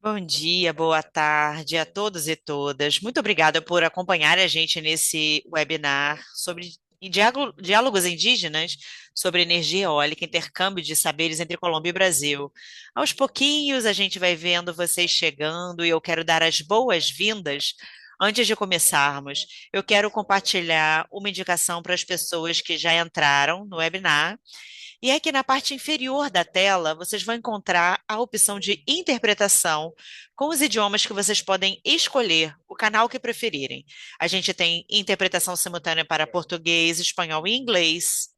Bom dia, boa tarde a todos e todas. Muito obrigada por acompanhar a gente nesse webinar sobre diálogos indígenas sobre energia eólica, intercâmbio de saberes entre Colômbia e Brasil. Aos pouquinhos a gente vai vendo vocês chegando e eu quero dar as boas-vindas. Antes de começarmos, eu quero compartilhar uma indicação para as pessoas que já entraram no webinar e aqui na parte inferior da tela, vocês vão encontrar a opção de interpretação com os idiomas que vocês podem escolher, o canal que preferirem. A gente tem interpretação simultânea para português, espanhol e inglês.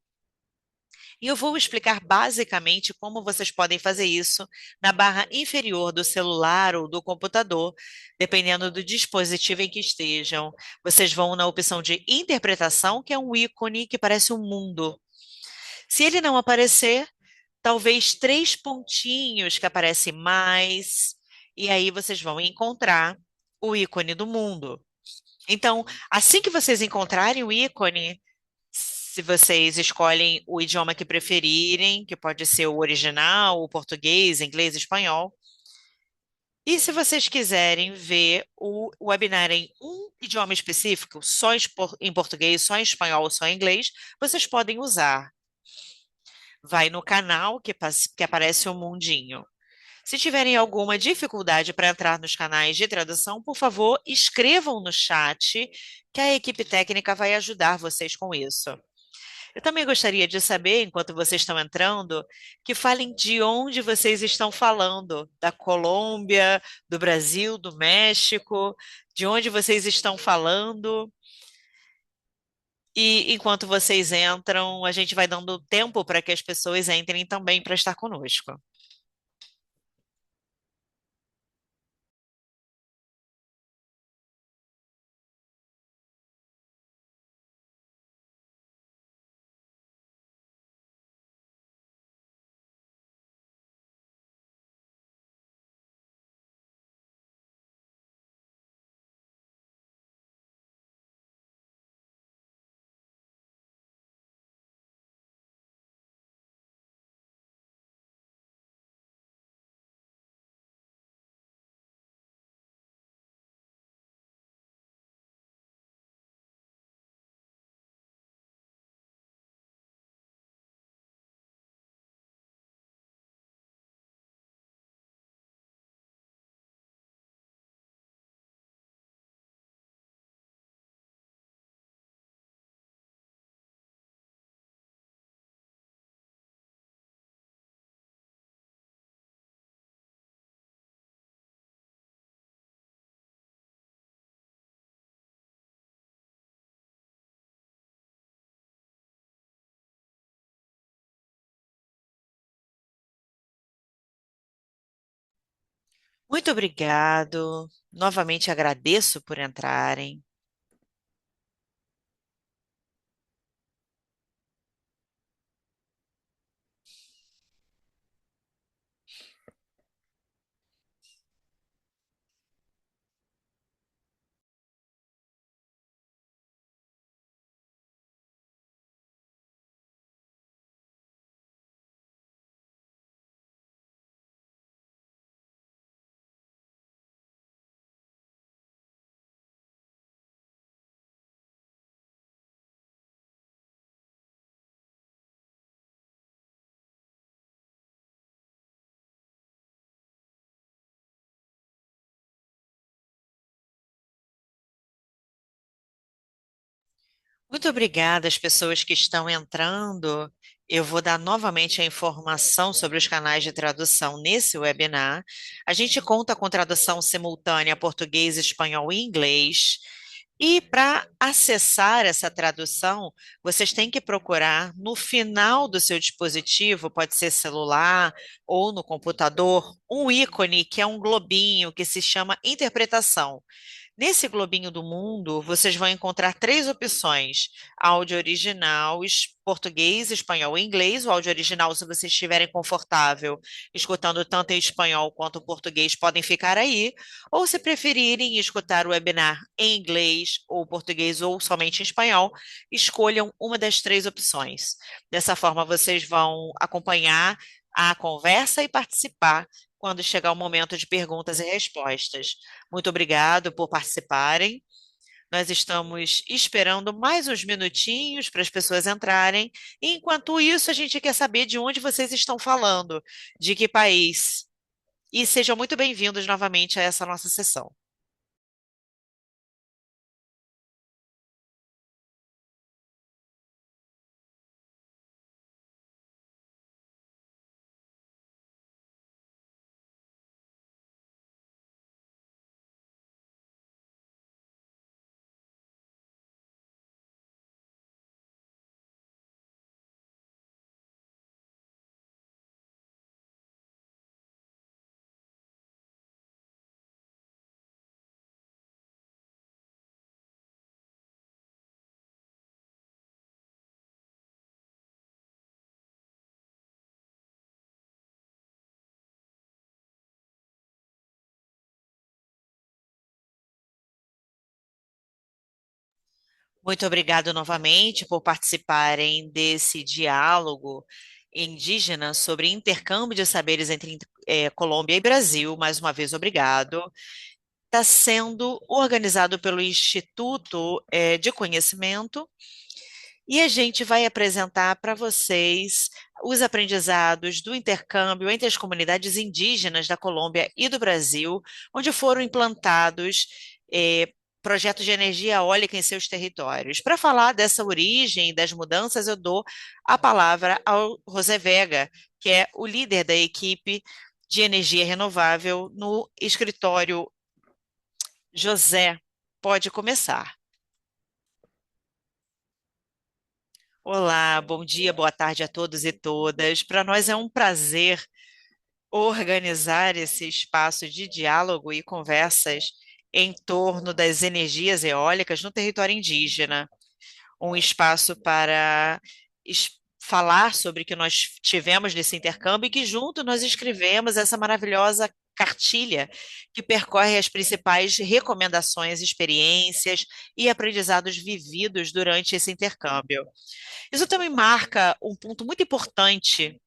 E eu vou explicar basicamente como vocês podem fazer isso na barra inferior do celular ou do computador, dependendo do dispositivo em que estejam. Vocês vão na opção de interpretação, que é um ícone que parece um mundo. Se ele não aparecer, talvez três pontinhos que aparecem mais, e aí vocês vão encontrar o ícone do mundo. Então, assim que vocês encontrarem o ícone, se vocês escolhem o idioma que preferirem, que pode ser o original, o português, inglês, espanhol, e se vocês quiserem ver o webinar em um idioma específico, só em português, só em espanhol, só em inglês, vocês podem usar. Vai no canal que aparece o mundinho. Se tiverem alguma dificuldade para entrar nos canais de tradução, por favor, escrevam no chat, que a equipe técnica vai ajudar vocês com isso. Eu também gostaria de saber, enquanto vocês estão entrando, que falem de onde vocês estão falando, da Colômbia, do Brasil, do México, de onde vocês estão falando. E enquanto vocês entram, a gente vai dando tempo para que as pessoas entrem também para estar conosco. Muito obrigado. Novamente agradeço por entrarem. Muito obrigada às pessoas que estão entrando. Eu vou dar novamente a informação sobre os canais de tradução nesse webinar. A gente conta com tradução simultânea português, espanhol e inglês. E para acessar essa tradução, vocês têm que procurar no final do seu dispositivo, pode ser celular ou no computador, um ícone que é um globinho que se chama interpretação. Nesse globinho do mundo, vocês vão encontrar três opções: áudio original, português, espanhol e inglês. O áudio original, se vocês estiverem confortável escutando tanto em espanhol quanto em português, podem ficar aí. Ou se preferirem escutar o webinar em inglês ou português ou somente em espanhol, escolham uma das três opções. Dessa forma, vocês vão acompanhar à conversa e participar quando chegar o momento de perguntas e respostas. Muito obrigado por participarem. Nós estamos esperando mais uns minutinhos para as pessoas entrarem. E, enquanto isso, a gente quer saber de onde vocês estão falando, de que país. E sejam muito bem-vindos novamente a essa nossa sessão. Muito obrigado novamente por participarem desse diálogo indígena sobre intercâmbio de saberes entre Colômbia e Brasil. Mais uma vez, obrigado. Está sendo organizado pelo Instituto de Conhecimento e a gente vai apresentar para vocês os aprendizados do intercâmbio entre as comunidades indígenas da Colômbia e do Brasil, onde foram implantados projetos de energia eólica em seus territórios. Para falar dessa origem e das mudanças, eu dou a palavra ao José Vega, que é o líder da equipe de energia renovável no escritório. José, pode começar. Olá, bom dia, boa tarde a todos e todas. Para nós é um prazer organizar esse espaço de diálogo e conversas em torno das energias eólicas no território indígena. Um espaço para falar sobre o que nós tivemos nesse intercâmbio e que junto nós escrevemos essa maravilhosa cartilha que percorre as principais recomendações, experiências e aprendizados vividos durante esse intercâmbio. Isso também marca um ponto muito importante,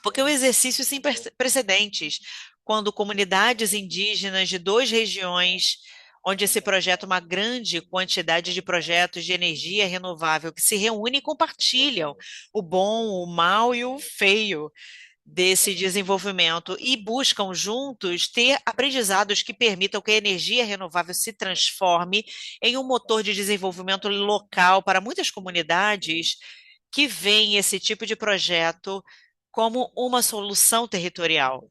porque é um exercício sem precedentes, quando comunidades indígenas de duas regiões, onde se projeta uma grande quantidade de projetos de energia renovável que se reúnem e compartilham o bom, o mal e o feio desse desenvolvimento e buscam juntos ter aprendizados que permitam que a energia renovável se transforme em um motor de desenvolvimento local para muitas comunidades que veem esse tipo de projeto como uma solução territorial.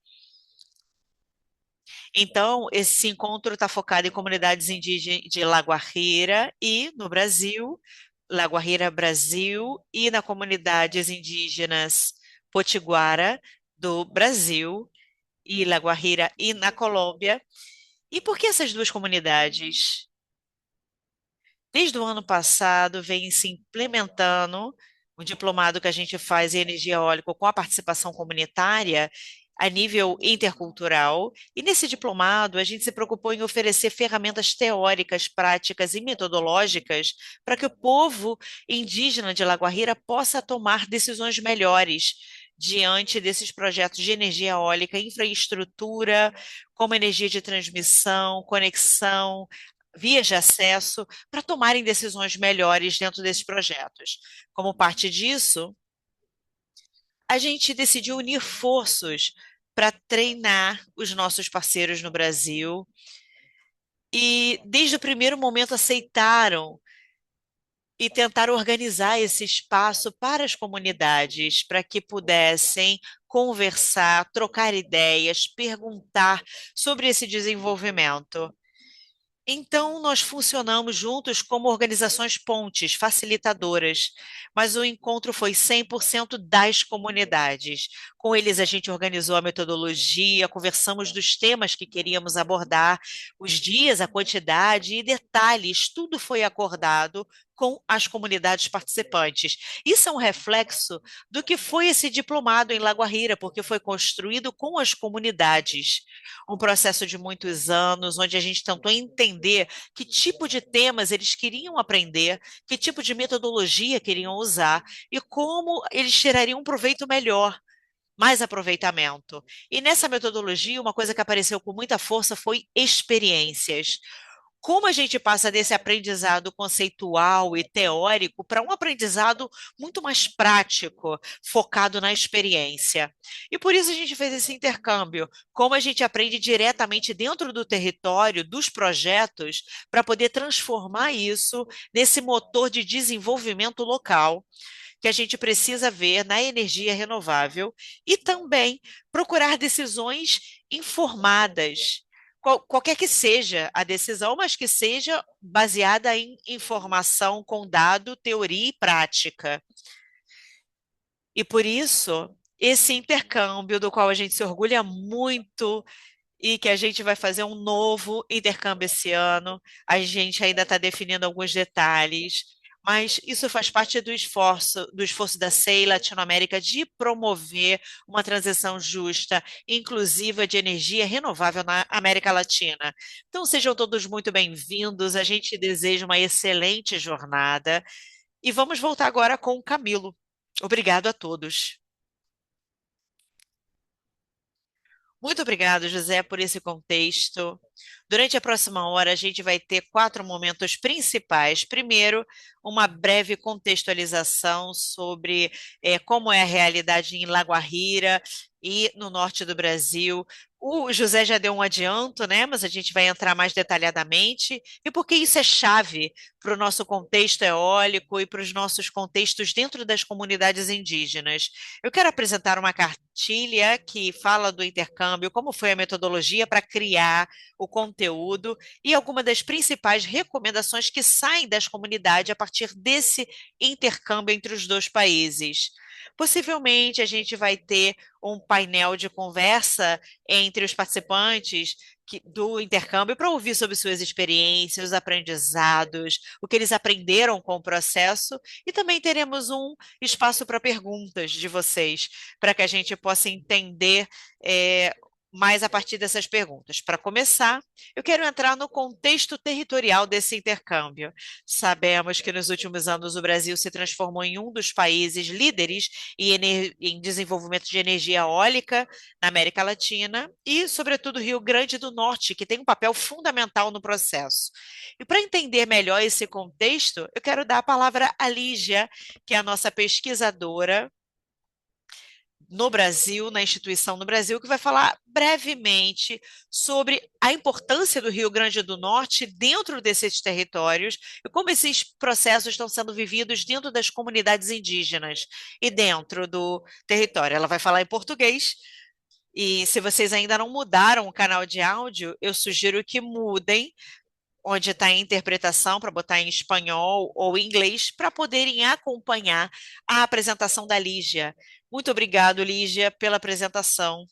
Então, esse encontro está focado em comunidades indígenas de Lagoaíra e no Brasil, Lagoaíra, Brasil, e na comunidades indígenas Potiguara do Brasil e Lagoaíra e na Colômbia. E por que essas duas comunidades? Desde o ano passado, vem se implementando um diplomado que a gente faz em energia eólica com a participação comunitária a nível intercultural. E nesse diplomado, a gente se preocupou em oferecer ferramentas teóricas, práticas e metodológicas para que o povo indígena de Lagoaíra possa tomar decisões melhores diante desses projetos de energia eólica, infraestrutura, como energia de transmissão, conexão, vias de acesso para tomarem decisões melhores dentro desses projetos. Como parte disso, a gente decidiu unir forços para treinar os nossos parceiros no Brasil e, desde o primeiro momento, aceitaram e tentaram organizar esse espaço para as comunidades, para que pudessem conversar, trocar ideias, perguntar sobre esse desenvolvimento. Então, nós funcionamos juntos como organizações pontes, facilitadoras, mas o encontro foi 100% das comunidades. Com eles, a gente organizou a metodologia, conversamos dos temas que queríamos abordar, os dias, a quantidade e detalhes, tudo foi acordado com as comunidades participantes. Isso é um reflexo do que foi esse diplomado em Lagoaíra, porque foi construído com as comunidades um processo de muitos anos, onde a gente tentou entender que tipo de temas eles queriam aprender, que tipo de metodologia queriam usar e como eles tirariam um proveito melhor mais aproveitamento. E nessa metodologia, uma coisa que apareceu com muita força foi experiências. Como a gente passa desse aprendizado conceitual e teórico para um aprendizado muito mais prático, focado na experiência. E por isso a gente fez esse intercâmbio, como a gente aprende diretamente dentro do território, dos projetos, para poder transformar isso nesse motor de desenvolvimento local que a gente precisa ver na energia renovável e também procurar decisões informadas. Qualquer que seja a decisão, mas que seja baseada em informação com dado, teoria e prática. E por isso, esse intercâmbio, do qual a gente se orgulha muito, e que a gente vai fazer um novo intercâmbio esse ano. A gente ainda está definindo alguns detalhes, mas isso faz parte do esforço da CEI Latinoamérica de promover uma transição justa, inclusiva de energia renovável na América Latina. Então, sejam todos muito bem-vindos. A gente deseja uma excelente jornada e vamos voltar agora com o Camilo. Obrigado a todos. Muito obrigado, José, por esse contexto. Durante a próxima hora, a gente vai ter quatro momentos principais. Primeiro, uma breve contextualização sobre como é a realidade em Lagoa-Hira e no norte do Brasil. O José já deu um adianto, né? Mas a gente vai entrar mais detalhadamente. E porque isso é chave para o nosso contexto eólico e para os nossos contextos dentro das comunidades indígenas. Eu quero apresentar uma cartilha que fala do intercâmbio, como foi a metodologia para criar o conteúdo e algumas das principais recomendações que saem das comunidades a partir desse intercâmbio entre os dois países. Possivelmente a gente vai ter um painel de conversa entre os participantes do intercâmbio para ouvir sobre suas experiências, os aprendizados, o que eles aprenderam com o processo, e também teremos um espaço para perguntas de vocês, para que a gente possa entender mais a partir dessas perguntas. Para começar, eu quero entrar no contexto territorial desse intercâmbio. Sabemos que nos últimos anos o Brasil se transformou em um dos países líderes em desenvolvimento de energia eólica na América Latina e, sobretudo, Rio Grande do Norte, que tem um papel fundamental no processo. E para entender melhor esse contexto, eu quero dar a palavra à Lígia, que é a nossa pesquisadora no Brasil, na instituição no Brasil, que vai falar brevemente sobre a importância do Rio Grande do Norte dentro desses territórios e como esses processos estão sendo vividos dentro das comunidades indígenas e dentro do território. Ela vai falar em português. E se vocês ainda não mudaram o canal de áudio, eu sugiro que mudem onde está a interpretação para botar em espanhol ou inglês para poderem acompanhar a apresentação da Lígia. Muito obrigado, Lígia, pela apresentação.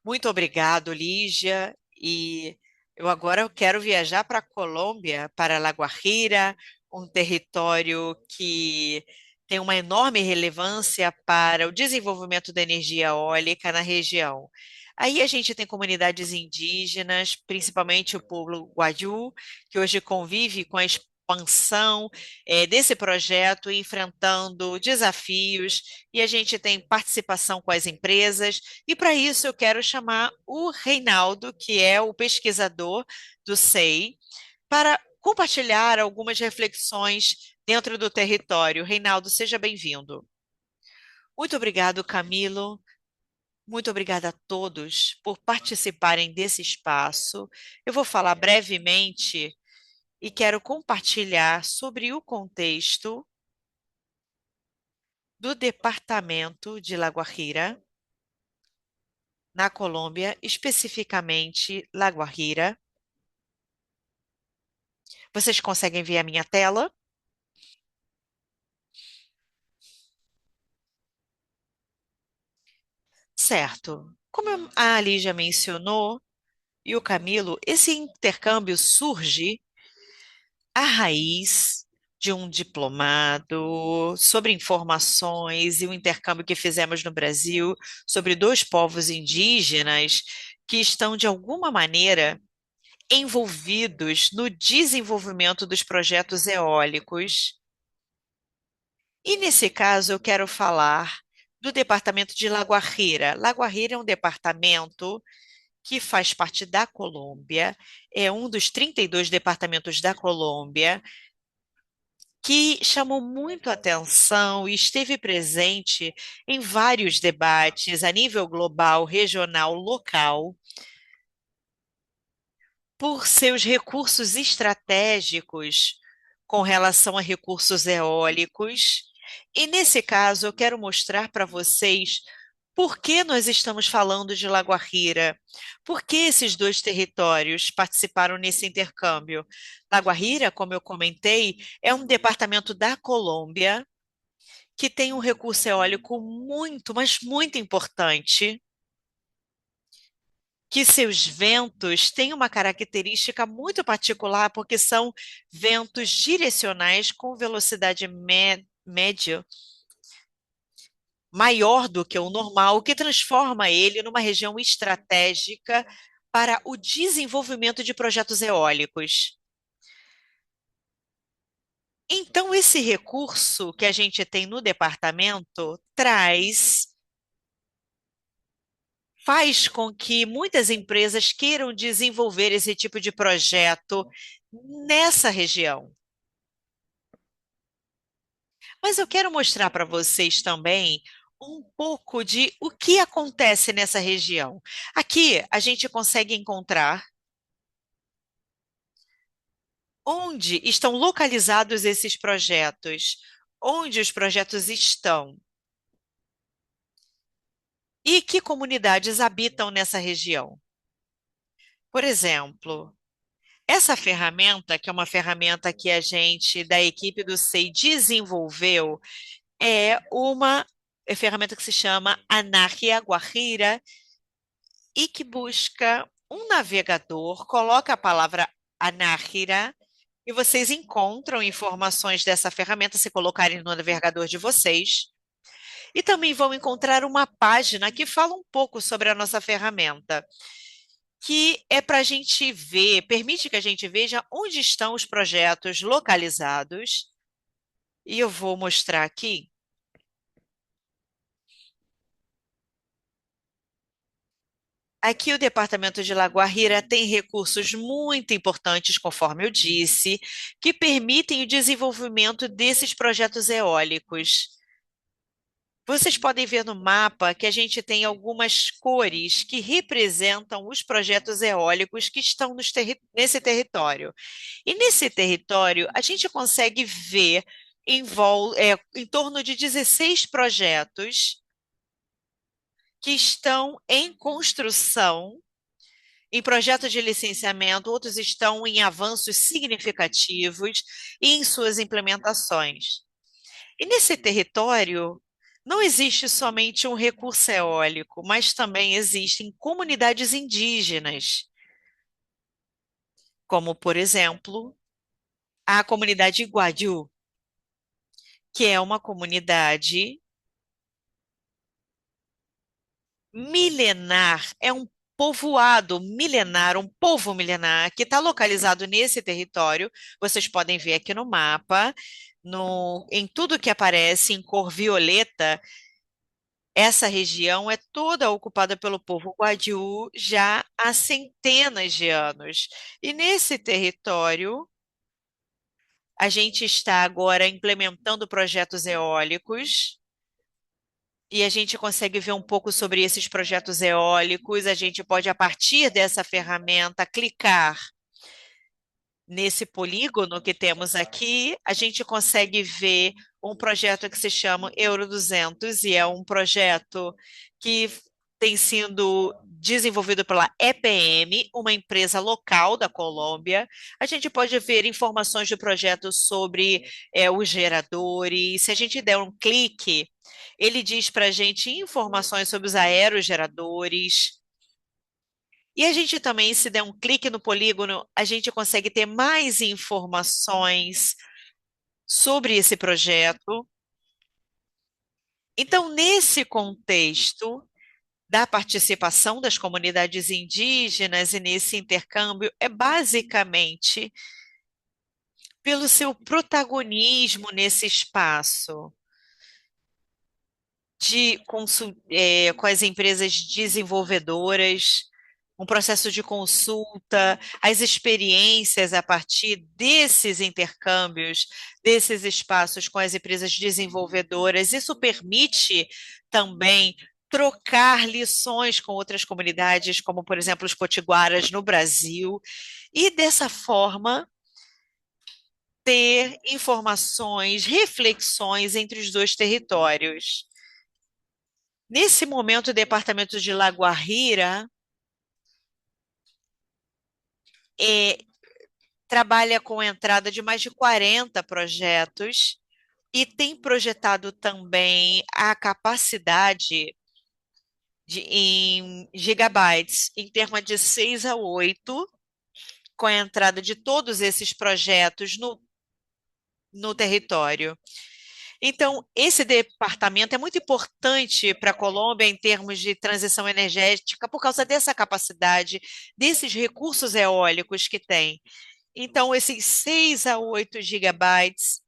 Muito obrigado, Lígia. E eu agora quero viajar para a Colômbia, para La Guajira, um território que tem uma enorme relevância para o desenvolvimento da energia eólica na região. Aí a gente tem comunidades indígenas, principalmente o povo Guayú, que hoje convive com a expansão, desse projeto, enfrentando desafios, e a gente tem participação com as empresas. E para isso eu quero chamar o Reinaldo, que é o pesquisador do SEI, para compartilhar algumas reflexões dentro do território. Reinaldo, seja bem-vindo. Muito obrigado, Camilo. Muito obrigada a todos por participarem desse espaço. Eu vou falar brevemente e quero compartilhar sobre o contexto do departamento de La Guajira, na Colômbia, especificamente La Guajira. Vocês conseguem ver a minha tela? Certo. Como a Ali já mencionou, e o Camilo, esse intercâmbio surge à raiz de um diplomado sobre informações e o intercâmbio que fizemos no Brasil sobre dois povos indígenas que estão, de alguma maneira, envolvidos no desenvolvimento dos projetos eólicos. E nesse caso, eu quero falar do departamento de La Guajira. La Guajira é um departamento que faz parte da Colômbia, é um dos 32 departamentos da Colômbia, que chamou muito atenção e esteve presente em vários debates a nível global, regional, local, por seus recursos estratégicos com relação a recursos eólicos. E nesse caso, eu quero mostrar para vocês por que nós estamos falando de Lagoarrira? Por que esses dois territórios participaram nesse intercâmbio? Lagoarrira, como eu comentei, é um departamento da Colômbia que tem um recurso eólico muito, mas muito importante, que seus ventos têm uma característica muito particular, porque são ventos direcionais com velocidade média maior do que o normal, o que transforma ele numa região estratégica para o desenvolvimento de projetos eólicos. Então, esse recurso que a gente tem no departamento faz com que muitas empresas queiram desenvolver esse tipo de projeto nessa região. Mas eu quero mostrar para vocês também um pouco de o que acontece nessa região. Aqui a gente consegue encontrar onde estão localizados esses projetos, onde os projetos estão e que comunidades habitam nessa região. Por exemplo, essa ferramenta, que é uma ferramenta que a gente da equipe do SEI desenvolveu, é uma ferramenta que se chama Anarquia Guajira e que busca um navegador, coloca a palavra Anahira e vocês encontram informações dessa ferramenta se colocarem no navegador de vocês. E também vão encontrar uma página que fala um pouco sobre a nossa ferramenta, que é para a gente ver, permite que a gente veja onde estão os projetos localizados. E eu vou mostrar aqui. Aqui o departamento de Lagoarrira tem recursos muito importantes, conforme eu disse, que permitem o desenvolvimento desses projetos eólicos. Vocês podem ver no mapa que a gente tem algumas cores que representam os projetos eólicos que estão nesse território. E nesse território, a gente consegue ver em torno de 16 projetos que estão em construção, em projeto de licenciamento, outros estão em avanços significativos e em suas implementações. E nesse território, Não existe somente um recurso eólico, mas também existem comunidades indígenas, como, por exemplo, a comunidade Iguaju, que é uma comunidade milenar, é um povoado milenar, um povo milenar que está localizado nesse território. Vocês podem ver aqui no mapa, em tudo que aparece em cor violeta, essa região é toda ocupada pelo povo Guadiú já há centenas de anos. E nesse território, a gente está agora implementando projetos eólicos. E a gente consegue ver um pouco sobre esses projetos eólicos. A gente pode, a partir dessa ferramenta, clicar nesse polígono que temos aqui. A gente consegue ver um projeto que se chama Euro 200 e é um projeto que tem sido desenvolvido pela EPM, uma empresa local da Colômbia. A gente pode ver informações do projeto sobre os geradores. Se a gente der um clique, ele diz para a gente informações sobre os aerogeradores. E a gente também, se der um clique no polígono, a gente consegue ter mais informações sobre esse projeto. Então, nesse contexto da participação das comunidades indígenas e nesse intercâmbio, é basicamente pelo seu protagonismo nesse espaço com as empresas desenvolvedoras, um processo de consulta, as experiências a partir desses intercâmbios, desses espaços com as empresas desenvolvedoras. Isso permite também trocar lições com outras comunidades, como, por exemplo, os potiguaras no Brasil, e dessa forma ter informações, reflexões entre os dois territórios. Nesse momento, o departamento de Lagoa é, trabalha com a entrada de mais de 40 projetos e tem projetado também a capacidade em gigabytes, em termos de 6 a 8, com a entrada de todos esses projetos no território. Então, esse departamento é muito importante para a Colômbia em termos de transição energética, por causa dessa capacidade, desses recursos eólicos que tem. Então, esses 6 a 8 gigabytes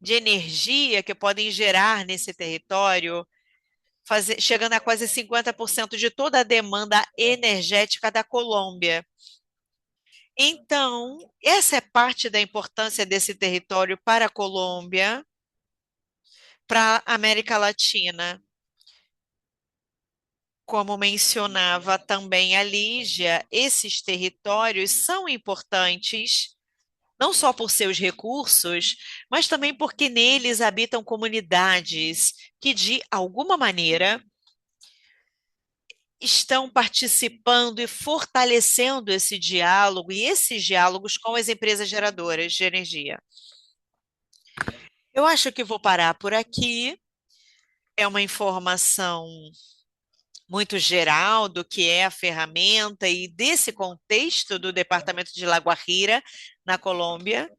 de energia que podem gerar nesse território, chegando a quase 50% de toda a demanda energética da Colômbia. Então, essa é parte da importância desse território para a Colômbia, para a América Latina. Como mencionava também a Lígia, esses territórios são importantes não só por seus recursos, mas também porque neles habitam comunidades que, de alguma maneira, estão participando e fortalecendo esse diálogo e esses diálogos com as empresas geradoras de energia. Eu acho que vou parar por aqui. É uma informação muito geral do que é a ferramenta e desse contexto do departamento de Lagoa na Colômbia,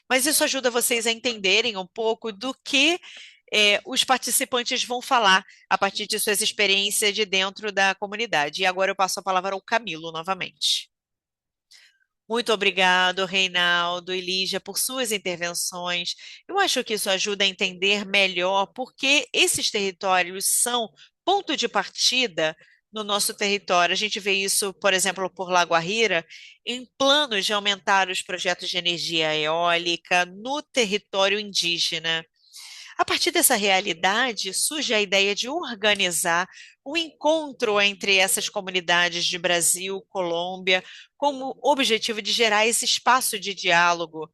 mas isso ajuda vocês a entenderem um pouco do que os participantes vão falar a partir de suas experiências de dentro da comunidade. E agora eu passo a palavra ao Camilo novamente. Muito obrigado, Reinaldo e Lígia, por suas intervenções. Eu acho que isso ajuda a entender melhor por que esses territórios são ponto de partida no nosso território. A gente vê isso, por exemplo, por Lagoa em planos de aumentar os projetos de energia eólica no território indígena. A partir dessa realidade, surge a ideia de organizar um encontro entre essas comunidades de Brasil, Colômbia, como objetivo de gerar esse espaço de diálogo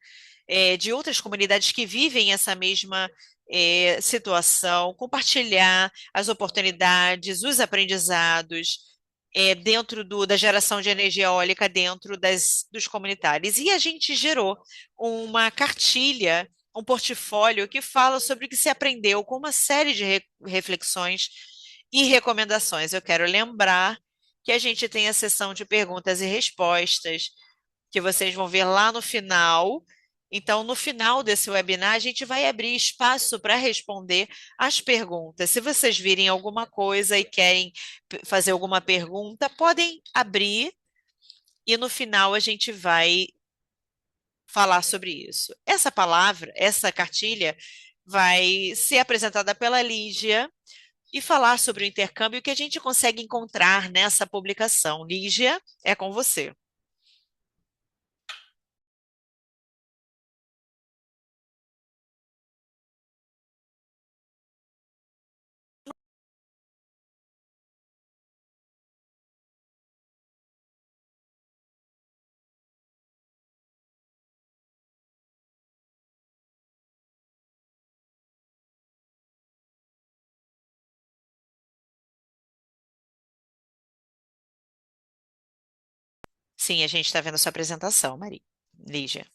de outras comunidades que vivem essa mesma situação, compartilhar as oportunidades, os aprendizados. Dentro da geração de energia eólica dentro dos comunitários. E a gente gerou uma cartilha um portfólio que fala sobre o que se aprendeu, com uma série de reflexões e recomendações. Eu quero lembrar que a gente tem a sessão de perguntas e respostas, que vocês vão ver lá no final. Então, no final desse webinar, a gente vai abrir espaço para responder as perguntas. Se vocês virem alguma coisa e querem fazer alguma pergunta, podem abrir e no final a gente vai falar sobre isso. Essa palavra, essa cartilha, vai ser apresentada pela Lígia e falar sobre o intercâmbio que a gente consegue encontrar nessa publicação. Lígia, é com você. Sim, a gente está vendo a sua apresentação, Maria. Lígia.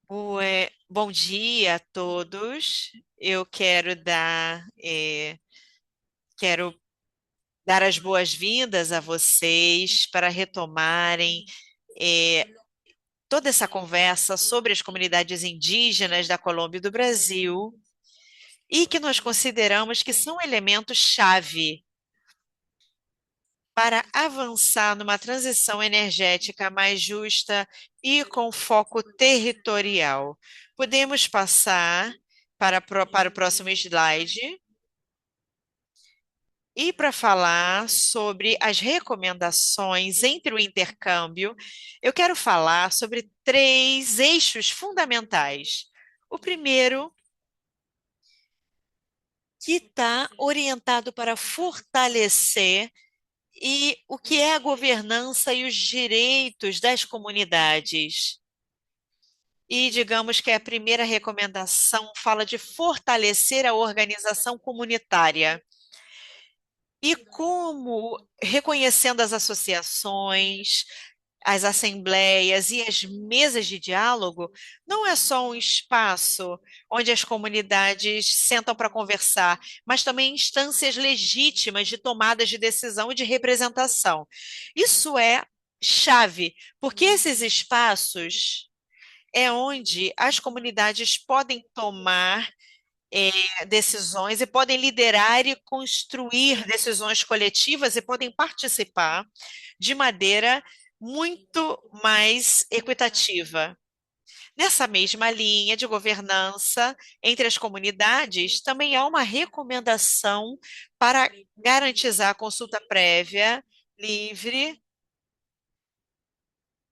Bom dia a todos. Eu quero dar as boas-vindas a vocês para retomarem eh, toda essa conversa sobre as comunidades indígenas da Colômbia e do Brasil e que nós consideramos que são elementos-chave para avançar numa transição energética mais justa e com foco territorial. Podemos passar para o próximo slide. E para falar sobre as recomendações entre o intercâmbio, eu quero falar sobre três eixos fundamentais. O primeiro, que está orientado para fortalecer o que é a governança e os direitos das comunidades. E digamos que a primeira recomendação fala de fortalecer a organização comunitária. E como, reconhecendo as associações, as assembleias e as mesas de diálogo, não é só um espaço onde as comunidades sentam para conversar, mas também instâncias legítimas de tomadas de decisão e de representação. Isso é chave, porque esses espaços é onde as comunidades podem tomar decisões e podem liderar e construir decisões coletivas e podem participar de maneira muito mais equitativa. Nessa mesma linha de governança entre as comunidades, também há uma recomendação para garantizar a consulta prévia, livre,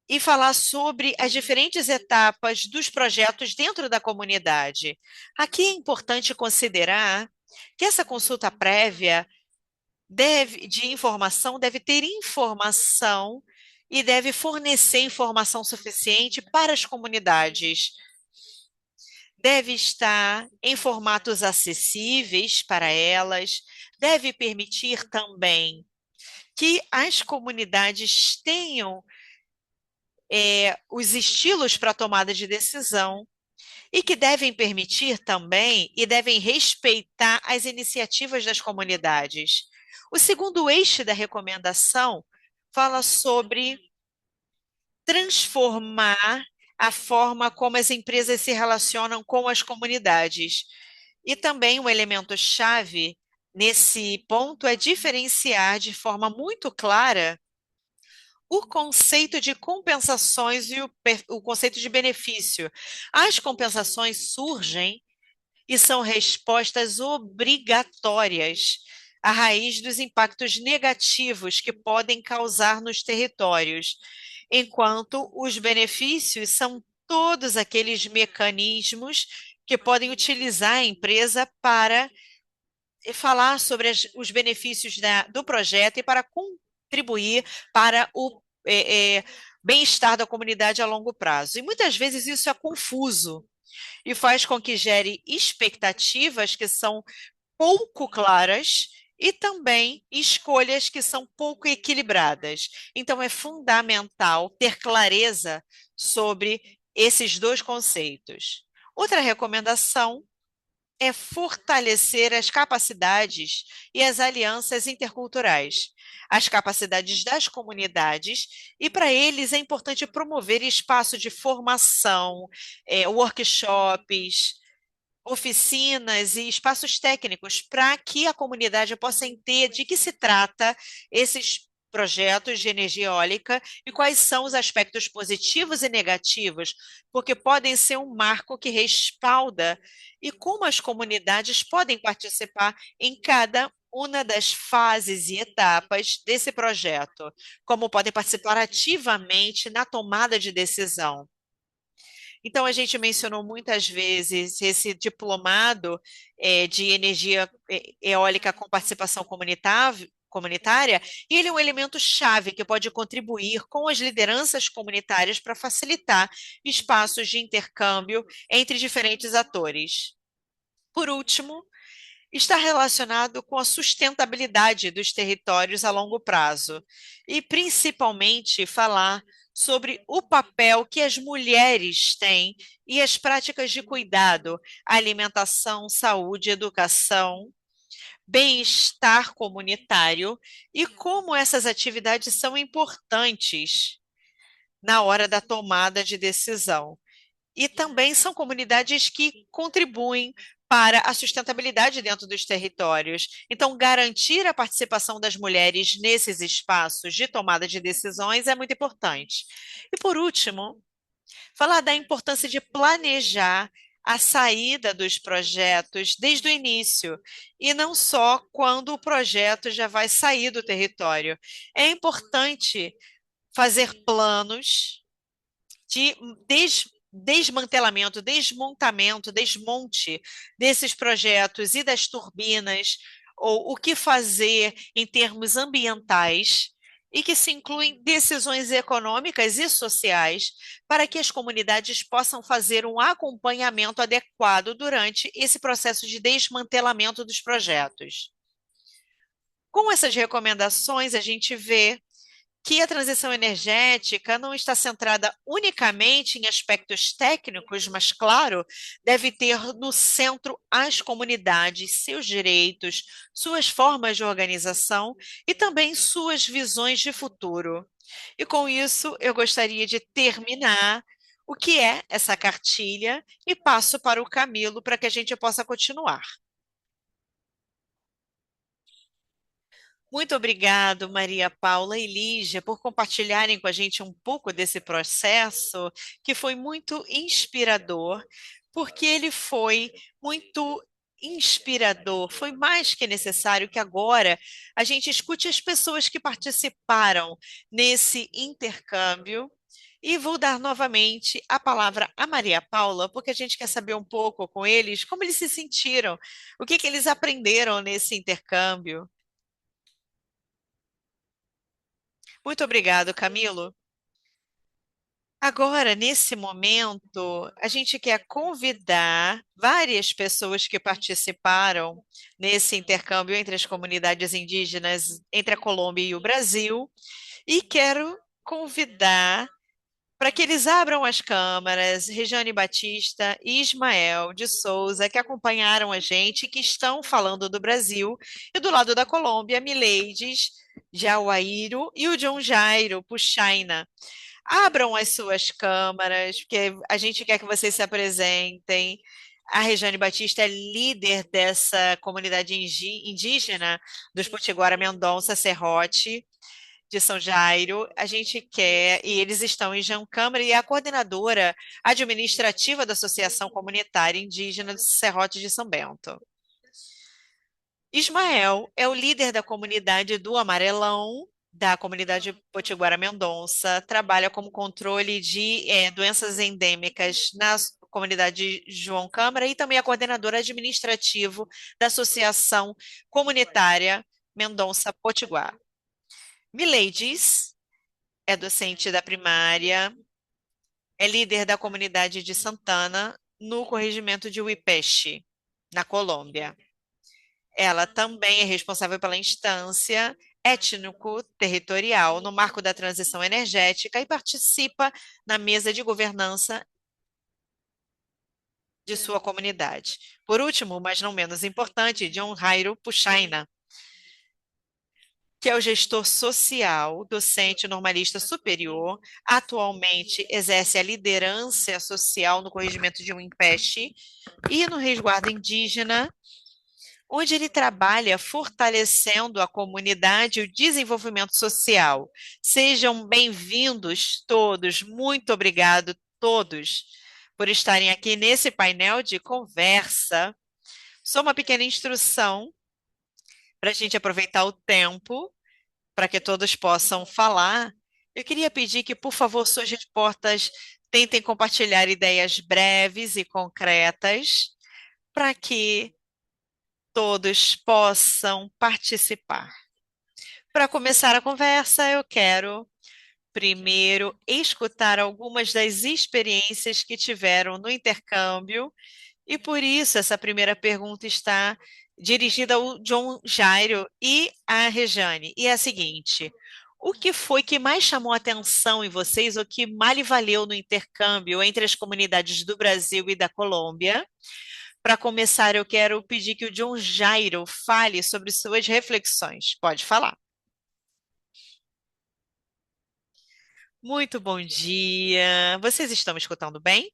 e falar sobre as diferentes etapas dos projetos dentro da comunidade. Aqui é importante considerar que essa consulta prévia de informação deve ter informação e deve fornecer informação suficiente para as comunidades. Deve estar em formatos acessíveis para elas, deve permitir também que as comunidades tenham os estilos para tomada de decisão e que devem permitir também e devem respeitar as iniciativas das comunidades. O segundo eixo da recomendação fala sobre transformar a forma como as empresas se relacionam com as comunidades. E também um elemento chave nesse ponto é diferenciar de forma muito clara o conceito de compensações e o conceito de benefício. As compensações surgem e são respostas obrigatórias à raiz dos impactos negativos que podem causar nos territórios, enquanto os benefícios são todos aqueles mecanismos que podem utilizar a empresa para falar sobre os benefícios do projeto e para contribuir para o bem-estar da comunidade a longo prazo. E muitas vezes isso é confuso e faz com que gere expectativas que são pouco claras e também escolhas que são pouco equilibradas. Então, é fundamental ter clareza sobre esses dois conceitos. Outra recomendação é fortalecer as capacidades e as alianças interculturais, as capacidades das comunidades, e para eles é importante promover espaço de formação, workshops, oficinas e espaços técnicos para que a comunidade possa entender de que se trata esses projetos de energia eólica e quais são os aspectos positivos e negativos, porque podem ser um marco que respalda e como as comunidades podem participar em cada uma das fases e etapas desse projeto, como podem participar ativamente na tomada de decisão. Então, a gente mencionou muitas vezes esse diplomado de energia eólica com participação comunitária, e ele é um elemento chave que pode contribuir com as lideranças comunitárias para facilitar espaços de intercâmbio entre diferentes atores. Por último, está relacionado com a sustentabilidade dos territórios a longo prazo, e principalmente falar sobre o papel que as mulheres têm e as práticas de cuidado, alimentação, saúde, educação, bem-estar comunitário e como essas atividades são importantes na hora da tomada de decisão. E também são comunidades que contribuem para a sustentabilidade dentro dos territórios. Então, garantir a participação das mulheres nesses espaços de tomada de decisões é muito importante. E, por último, falar da importância de planejar a saída dos projetos desde o início, e não só quando o projeto já vai sair do território. É importante fazer planos de desmantelamento, desmontamento, desmonte desses projetos e das turbinas, ou o que fazer em termos ambientais, e que se incluem decisões econômicas e sociais para que as comunidades possam fazer um acompanhamento adequado durante esse processo de desmantelamento dos projetos. Com essas recomendações, a gente vê que a transição energética não está centrada unicamente em aspectos técnicos, mas, claro, deve ter no centro as comunidades, seus direitos, suas formas de organização e também suas visões de futuro. E com isso, eu gostaria de terminar o que é essa cartilha e passo para o Camilo para que a gente possa continuar. Muito obrigado, Maria Paula e Lígia, por compartilharem com a gente um pouco desse processo, que foi muito inspirador, porque ele foi muito inspirador. Foi mais que necessário que agora a gente escute as pessoas que participaram nesse intercâmbio. E vou dar novamente a palavra a Maria Paula, porque a gente quer saber um pouco com eles como eles se sentiram, o que que eles aprenderam nesse intercâmbio. Muito obrigado, Camilo. Agora, nesse momento, a gente quer convidar várias pessoas que participaram nesse intercâmbio entre as comunidades indígenas, entre a Colômbia e o Brasil, e quero convidar para que eles abram as câmaras, Rejane Batista e Ismael de Souza, que acompanharam a gente, que estão falando do Brasil, e do lado da Colômbia, Mileides Jauaíro e o John Jairo Puchaina. Abram as suas câmaras, porque a gente quer que vocês se apresentem. A Rejane Batista é líder dessa comunidade indígena dos Potiguara Mendonça Serrote, de São Jairo. A gente quer, e eles estão em João Câmara, e é a coordenadora administrativa da Associação Comunitária Indígena de Serrote de São Bento. Ismael é o líder da comunidade do Amarelão, da comunidade Potiguara Mendonça, trabalha como controle de doenças endêmicas na comunidade João Câmara e também é coordenador administrativo da Associação Comunitária Mendonça Potiguar. Mileides é docente da primária, é líder da comunidade de Santana, no corregimento de Uipeche, na Colômbia. Ela também é responsável pela instância étnico-territorial no marco da transição energética e participa na mesa de governança de sua comunidade. Por último, mas não menos importante, John Jairo Puchaina, que é o gestor social, docente normalista superior, atualmente exerce a liderança social no corregimento de Uipeche e no resguardo indígena, onde ele trabalha fortalecendo a comunidade e o desenvolvimento social. Sejam bem-vindos todos, muito obrigado todos por estarem aqui nesse painel de conversa. Só uma pequena instrução para a gente aproveitar o tempo, para que todos possam falar. Eu queria pedir que, por favor, suas respostas tentem compartilhar ideias breves e concretas, para que todos possam participar. Para começar a conversa, eu quero primeiro escutar algumas das experiências que tiveram no intercâmbio, e por isso essa primeira pergunta está dirigida ao John Jairo e à Rejane. E é a seguinte: o que foi que mais chamou a atenção em vocês, o que mais lhe valeu no intercâmbio entre as comunidades do Brasil e da Colômbia? Para começar, eu quero pedir que o John Jairo fale sobre suas reflexões. Pode falar. Muito bom dia. Vocês estão me escutando bem?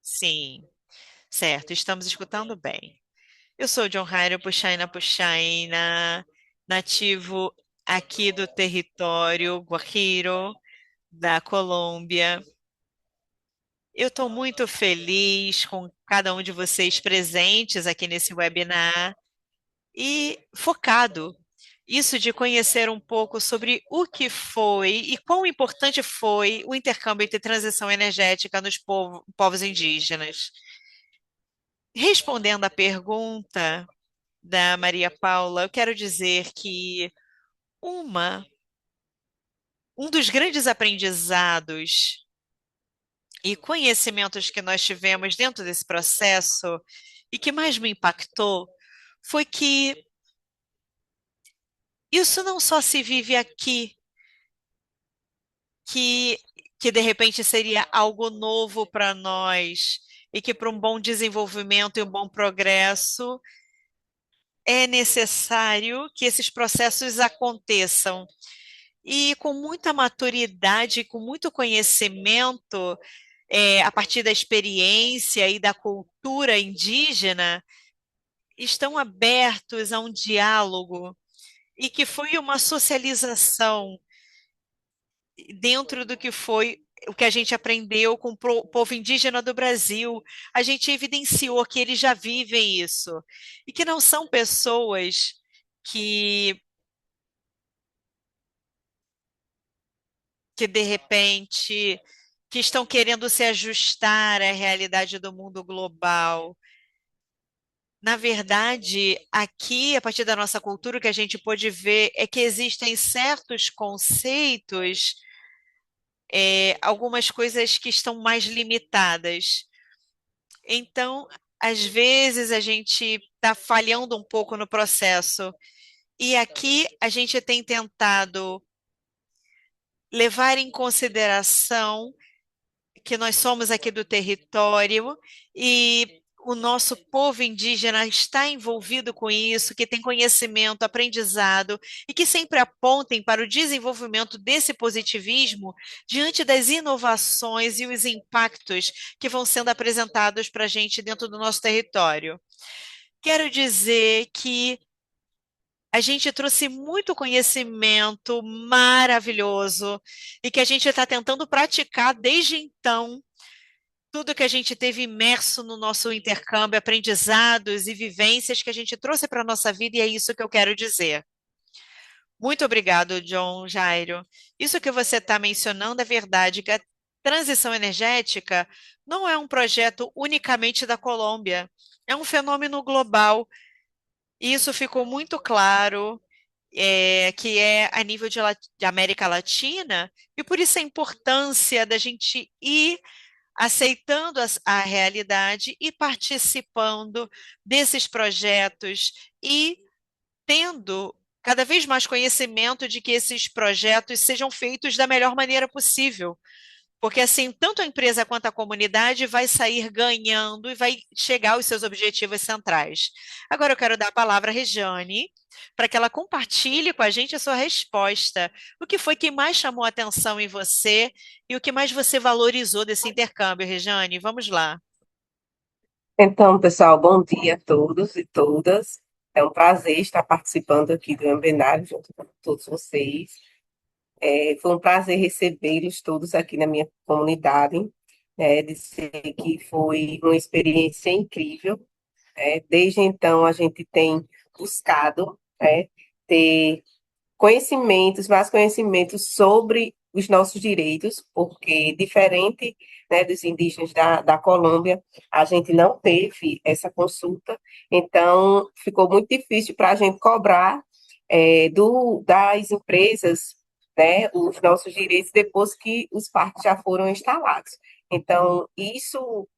Sim, certo, estamos escutando bem. Eu sou o John Jairo Puxaina, nativo aqui do território Guajiro, da Colômbia. Eu estou muito feliz com cada um de vocês presentes aqui nesse webinar e focado. Isso de conhecer um pouco sobre o que foi e quão importante foi o intercâmbio entre transição energética nos povos indígenas. Respondendo à pergunta da Maria Paula, eu quero dizer que uma, um dos grandes aprendizados e conhecimentos que nós tivemos dentro desse processo e que mais me impactou foi que isso não só se vive aqui, que, que de repente seria algo novo para nós e que para um bom desenvolvimento e um bom progresso é necessário que esses processos aconteçam. E com muita maturidade, com muito conhecimento, a partir da experiência e da cultura indígena, estão abertos a um diálogo e que foi uma socialização dentro do que foi o que a gente aprendeu com o povo indígena do Brasil. A gente evidenciou que eles já vivem isso e que não são pessoas que, que de repente que estão querendo se ajustar à realidade do mundo global. Na verdade, aqui, a partir da nossa cultura, o que a gente pode ver é que existem certos conceitos, algumas coisas que estão mais limitadas. Então, às vezes, a gente está falhando um pouco no processo. E aqui a gente tem tentado levar em consideração que nós somos aqui do território e o nosso povo indígena está envolvido com isso, que tem conhecimento, aprendizado e que sempre apontem para o desenvolvimento desse positivismo diante das inovações e os impactos que vão sendo apresentados para a gente dentro do nosso território. Quero dizer que a gente trouxe muito conhecimento maravilhoso e que a gente está tentando praticar desde então tudo que a gente teve imerso no nosso intercâmbio, aprendizados e vivências que a gente trouxe para a nossa vida, e é isso que eu quero dizer. Muito obrigado, John Jairo. Isso que você está mencionando é verdade, que a transição energética não é um projeto unicamente da Colômbia, é um fenômeno global. E isso ficou muito claro, que é a nível de América Latina, e por isso a importância da gente ir aceitando a realidade e participando desses projetos e tendo cada vez mais conhecimento de que esses projetos sejam feitos da melhor maneira possível. Porque assim, tanto a empresa quanto a comunidade vai sair ganhando e vai chegar aos seus objetivos centrais. Agora eu quero dar a palavra à Regiane, para que ela compartilhe com a gente a sua resposta. O que foi que mais chamou a atenção em você e o que mais você valorizou desse intercâmbio, Regiane? Vamos lá. Então, pessoal, bom dia a todos e todas. É um prazer estar participando aqui do webinar junto com todos vocês. Foi um prazer recebê-los todos aqui na minha comunidade. Dizer que foi uma experiência incrível. Desde então, a gente tem buscado, ter conhecimentos, mais conhecimentos sobre os nossos direitos, porque diferente, né, dos indígenas da Colômbia, a gente não teve essa consulta, então ficou muito difícil para a gente cobrar das empresas, né, os nossos direitos depois que os parques já foram instalados. Então, isso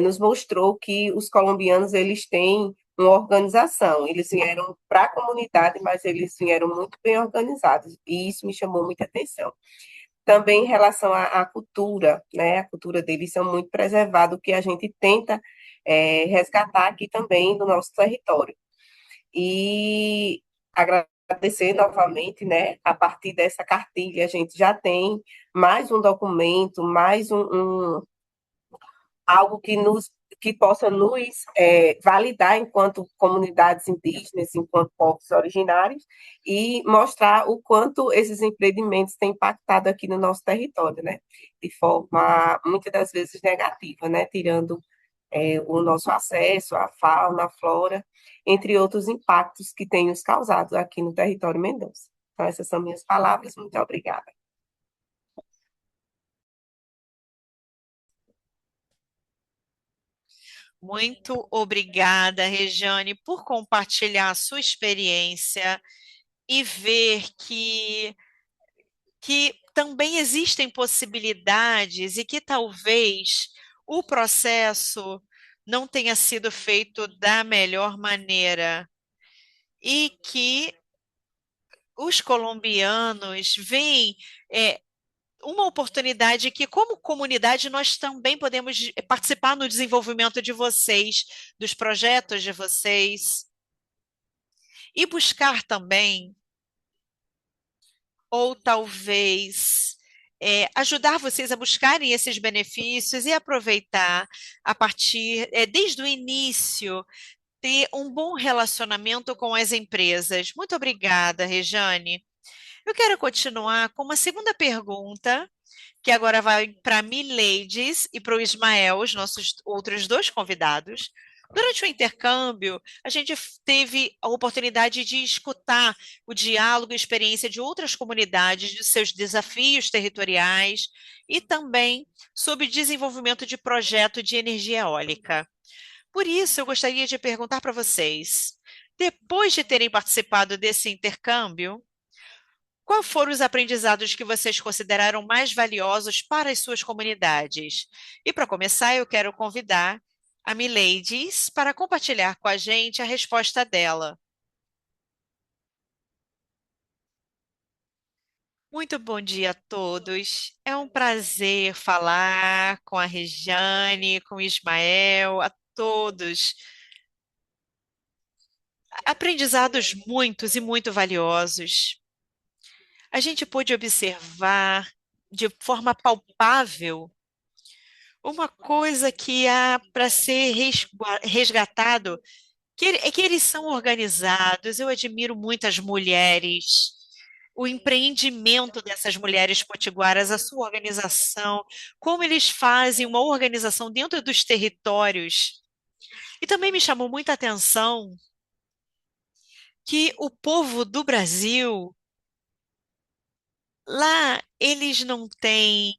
nos mostrou que os colombianos eles têm uma organização. Eles vieram para a comunidade, mas eles vieram muito bem organizados, e isso me chamou muita atenção. Também em relação à cultura, né? A cultura deles são muito preservada, o que a gente tenta resgatar aqui também no nosso território. E agradecer novamente, né? A partir dessa cartilha, a gente já tem mais um documento, mais algo que possa nos validar enquanto comunidades indígenas, enquanto povos originários, e mostrar o quanto esses empreendimentos têm impactado aqui no nosso território, né? De forma, muitas das vezes, negativa, né? Tirando o nosso acesso à fauna, à flora, entre outros impactos que tem nos causado aqui no território Mendonça. Então, essas são minhas palavras. Muito obrigada. Muito obrigada, Rejane, por compartilhar a sua experiência e ver que também existem possibilidades e que talvez o processo não tenha sido feito da melhor maneira e que os colombianos veem uma oportunidade que, como comunidade, nós também podemos participar no desenvolvimento de vocês, dos projetos de vocês, e buscar também, ou talvez ajudar vocês a buscarem esses benefícios e aproveitar a partir, desde o início, ter um bom relacionamento com as empresas. Muito obrigada, Rejane. Eu quero continuar com uma segunda pergunta que agora vai para a Milades e para o Ismael, os nossos outros dois convidados. Durante o intercâmbio, a gente teve a oportunidade de escutar o diálogo e experiência de outras comunidades, de seus desafios territoriais e também sobre desenvolvimento de projeto de energia eólica. Por isso, eu gostaria de perguntar para vocês, depois de terem participado desse intercâmbio, quais foram os aprendizados que vocês consideraram mais valiosos para as suas comunidades? E para começar, eu quero convidar a Miladies para compartilhar com a gente a resposta dela. Muito bom dia a todos. É um prazer falar com a Rejane, com o Ismael, a todos. Aprendizados muitos e muito valiosos. A gente pôde observar de forma palpável uma coisa que há para ser resgatado, é que eles são organizados. Eu admiro muitas mulheres, o empreendimento dessas mulheres potiguaras, a sua organização, como eles fazem uma organização dentro dos territórios. E também me chamou muita atenção que o povo do Brasil, lá, eles não têm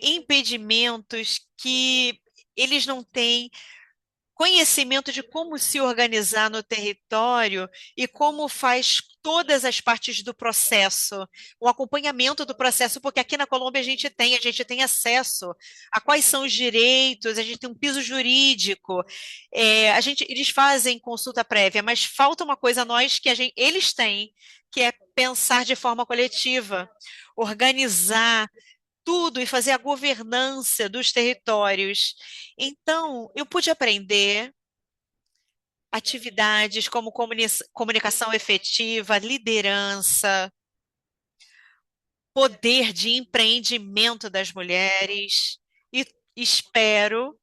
impedimentos que eles não têm conhecimento de como se organizar no território e como faz todas as partes do processo, o acompanhamento do processo, porque aqui na Colômbia a gente tem acesso a quais são os direitos, a gente tem um piso jurídico, eles fazem consulta prévia, mas falta uma coisa a nós que eles têm, que é pensar de forma coletiva, organizar tudo e fazer a governança dos territórios. Então, eu pude aprender atividades como comunicação efetiva, liderança, poder de empreendimento das mulheres, e espero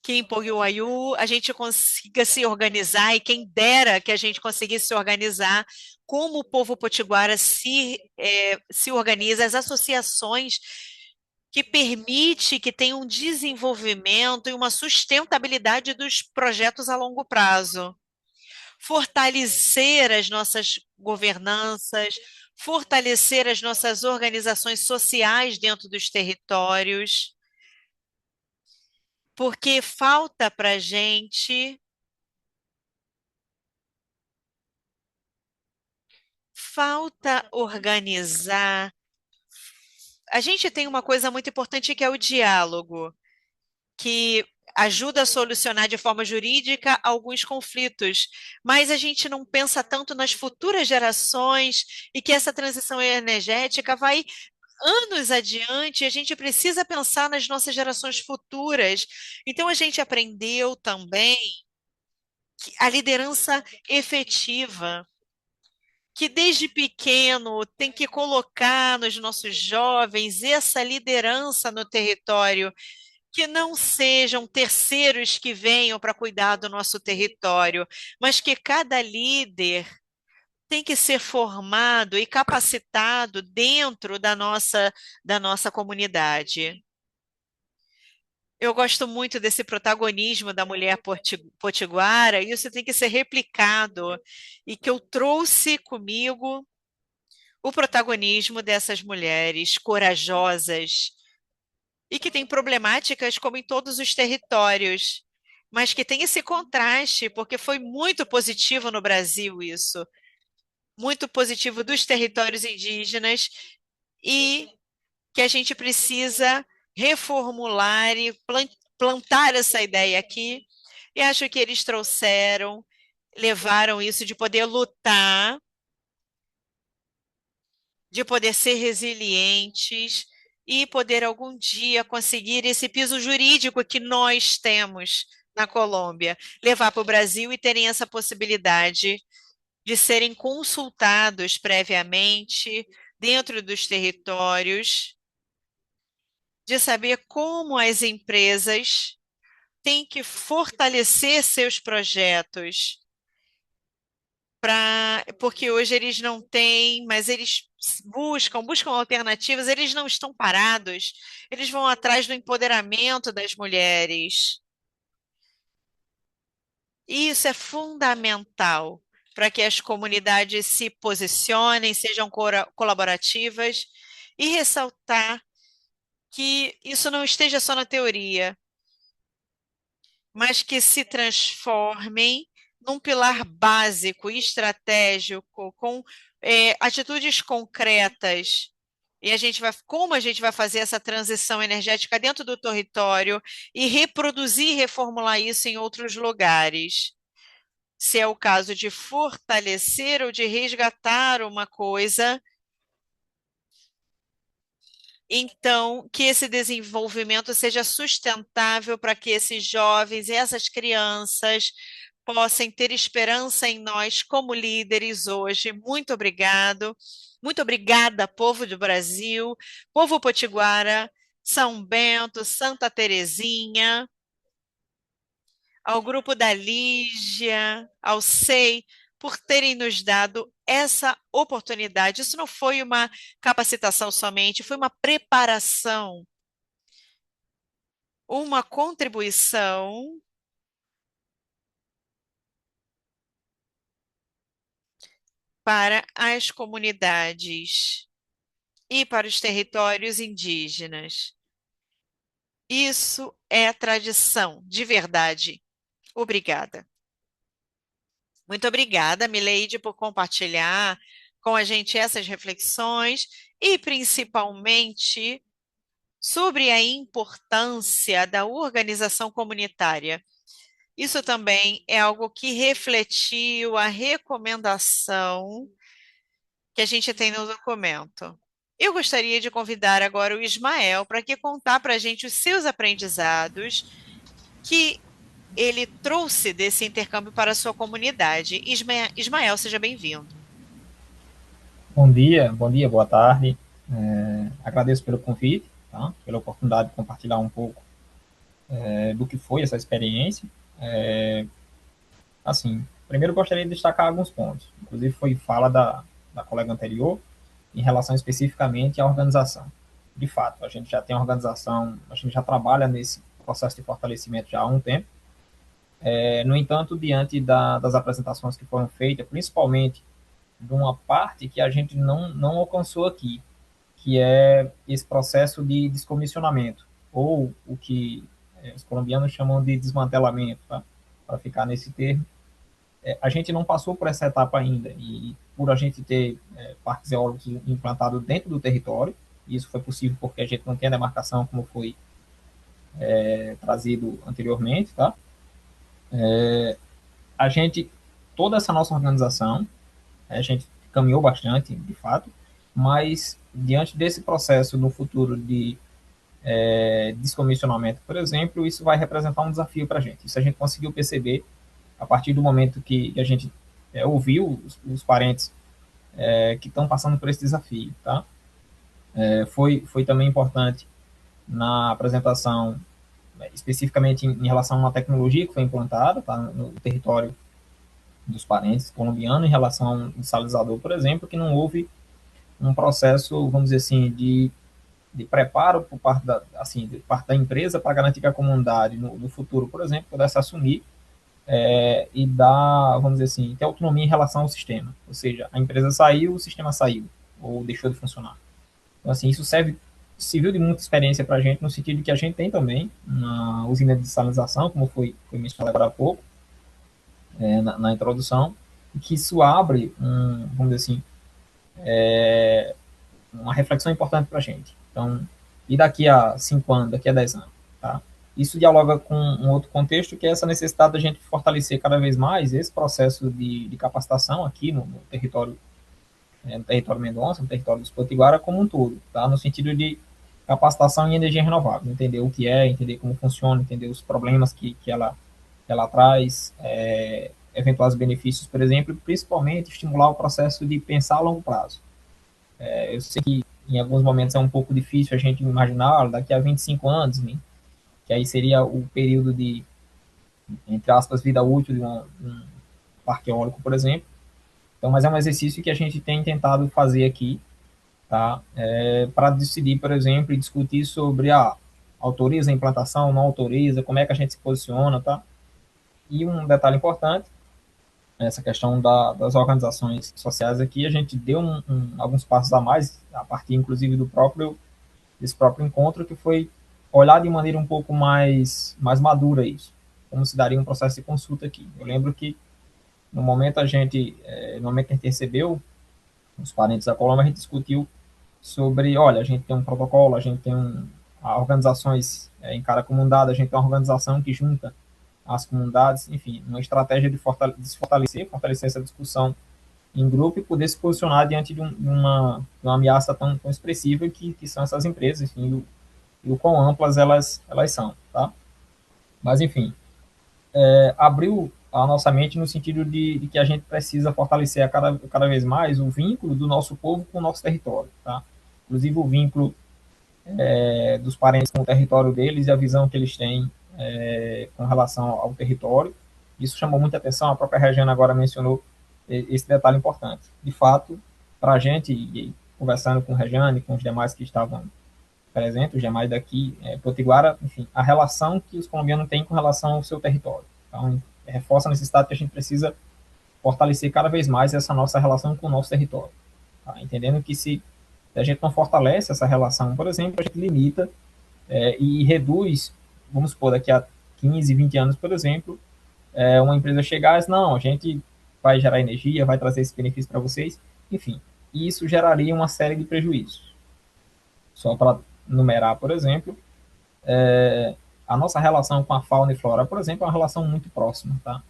que em Pogiuayu a gente consiga se organizar, e quem dera que a gente conseguisse se organizar como o povo potiguara se organiza, as associações que permite que tenha um desenvolvimento e uma sustentabilidade dos projetos a longo prazo. Fortalecer as nossas governanças, fortalecer as nossas organizações sociais dentro dos territórios, porque falta para a gente, falta organizar. A gente tem uma coisa muito importante que é o diálogo, que ajuda a solucionar de forma jurídica alguns conflitos, mas a gente não pensa tanto nas futuras gerações e que essa transição energética vai anos adiante, e a gente precisa pensar nas nossas gerações futuras. Então, a gente aprendeu também que a liderança efetiva, que desde pequeno tem que colocar nos nossos jovens essa liderança no território, que não sejam terceiros que venham para cuidar do nosso território, mas que cada líder tem que ser formado e capacitado dentro da nossa comunidade. Eu gosto muito desse protagonismo da mulher potiguara, e isso tem que ser replicado, e que eu trouxe comigo o protagonismo dessas mulheres corajosas e que têm problemáticas como em todos os territórios, mas que tem esse contraste, porque foi muito positivo no Brasil isso, muito positivo dos territórios indígenas e que a gente precisa reformular e plantar essa ideia aqui. E acho que eles trouxeram, levaram isso de poder lutar, de poder ser resilientes e poder algum dia conseguir esse piso jurídico que nós temos na Colômbia, levar para o Brasil e terem essa possibilidade de serem consultados previamente dentro dos territórios, de saber como as empresas têm que fortalecer seus projetos, porque hoje eles não têm, mas eles buscam alternativas, eles não estão parados, eles vão atrás do empoderamento das mulheres. E isso é fundamental para que as comunidades se posicionem, sejam colaborativas e ressaltar que isso não esteja só na teoria, mas que se transformem num pilar básico e estratégico, com atitudes concretas. E como a gente vai fazer essa transição energética dentro do território e reproduzir e reformular isso em outros lugares. Se é o caso de fortalecer ou de resgatar uma coisa, então, que esse desenvolvimento seja sustentável para que esses jovens e essas crianças possam ter esperança em nós como líderes hoje. Muito obrigado. Muito obrigada, povo do Brasil, povo potiguara, São Bento, Santa Terezinha, ao grupo da Lígia, ao SEI, por terem nos dado essa oportunidade. Isso não foi uma capacitação somente, foi uma preparação, uma contribuição para as comunidades e para os territórios indígenas. Isso é tradição, de verdade. Obrigada. Muito obrigada, Mileide, por compartilhar com a gente essas reflexões e, principalmente, sobre a importância da organização comunitária. Isso também é algo que refletiu a recomendação que a gente tem no documento. Eu gostaria de convidar agora o Ismael para que contar para a gente os seus aprendizados que ele trouxe desse intercâmbio para a sua comunidade. Ismael, seja bem-vindo. Bom dia, boa tarde. Agradeço pelo convite, tá? Pela oportunidade de compartilhar um pouco do que foi essa experiência. Assim, primeiro gostaria de destacar alguns pontos. Inclusive foi fala da colega anterior em relação especificamente à organização. De fato, a gente já tem organização, a gente já trabalha nesse processo de fortalecimento já há um tempo. No entanto, diante das apresentações que foram feitas, principalmente de uma parte que a gente não alcançou aqui, que é esse processo de descomissionamento, ou o que os colombianos chamam de desmantelamento, tá? Para ficar nesse termo. A gente não passou por essa etapa ainda, e por a gente ter parques eólicos implantados dentro do território, isso foi possível porque a gente não tem a demarcação como foi trazido anteriormente, tá? A gente, toda essa nossa organização, a gente caminhou bastante, de fato, mas diante desse processo no futuro de descomissionamento, por exemplo, isso vai representar um desafio para a gente. Isso a gente conseguiu perceber a partir do momento que a gente ouviu os parentes que estão passando por esse desafio, tá? Foi também importante na apresentação, especificamente em relação a uma tecnologia que foi implantada, tá, no território dos parentes colombianos, em relação a um dessalizador, por exemplo, que não houve um processo, vamos dizer assim, de preparo por parte da, assim, de parte da empresa para garantir que a comunidade, no futuro, por exemplo, pudesse assumir e dar, vamos dizer assim, ter autonomia em relação ao sistema. Ou seja, a empresa saiu, o sistema saiu, ou deixou de funcionar. Então, assim, isso serviu de muita experiência para a gente, no sentido de que a gente tem também uma usina de desalinização, como foi mencionado agora há pouco, na introdução, e que isso abre, vamos dizer assim, uma reflexão importante para a gente. Então, e daqui a 5 anos, daqui a 10 anos, tá? Isso dialoga com um outro contexto, que é essa necessidade da gente fortalecer cada vez mais esse processo de capacitação aqui no território, no território Mendonça, no território dos Potiguara como um todo, tá? No sentido de capacitação em energia renovável, entender o que é, entender como funciona, entender os problemas que ela traz, eventuais benefícios, por exemplo, e principalmente estimular o processo de pensar a longo prazo. Eu sei que em alguns momentos é um pouco difícil a gente imaginar daqui a 25 anos, né? Que aí seria o período de, entre aspas, vida útil de um parque eólico, por exemplo. Então, mas é um exercício que a gente tem tentado fazer aqui, tá? Para decidir, por exemplo, e discutir sobre autoriza a implantação, não autoriza, como é que a gente se posiciona, tá? E um detalhe importante, essa questão das organizações sociais aqui, a gente deu alguns passos a mais, a partir inclusive desse próprio encontro, que foi olhar de maneira um pouco mais madura isso, como se daria um processo de consulta aqui. Eu lembro que no momento que a gente recebeu os parentes da Colômbia, a gente discutiu sobre, olha, a gente tem um protocolo, a gente tem organizações em cada comunidade, a gente tem uma organização que junta as comunidades, enfim, uma estratégia de fortalecer essa discussão em grupo e poder se posicionar diante de uma ameaça tão expressiva que são essas empresas, enfim, e o quão amplas elas são, tá? Mas, enfim, abriu a nossa mente no sentido de que a gente precisa fortalecer cada vez mais o vínculo do nosso povo com o nosso território, tá? Inclusive o vínculo dos parentes com o território deles e a visão que eles têm com relação ao território. Isso chamou muita atenção, a própria Regiane agora mencionou esse detalhe importante. De fato, para a gente, e conversando com a Regiane, com os demais que estavam presentes, os demais daqui, Potiguara, enfim, a relação que os colombianos têm com relação ao seu território. Então, reforça a necessidade que a gente precisa fortalecer cada vez mais essa nossa relação com o nosso território. Tá? Entendendo que se a gente não fortalece essa relação, por exemplo, a gente limita e reduz, vamos supor, daqui a 15, 20 anos, por exemplo, uma empresa chegar e dizer, não, a gente vai gerar energia, vai trazer esse benefício para vocês, enfim, e isso geraria uma série de prejuízos. Só para numerar, por exemplo, a nossa relação com a fauna e flora, por exemplo, é uma relação muito próxima, tá?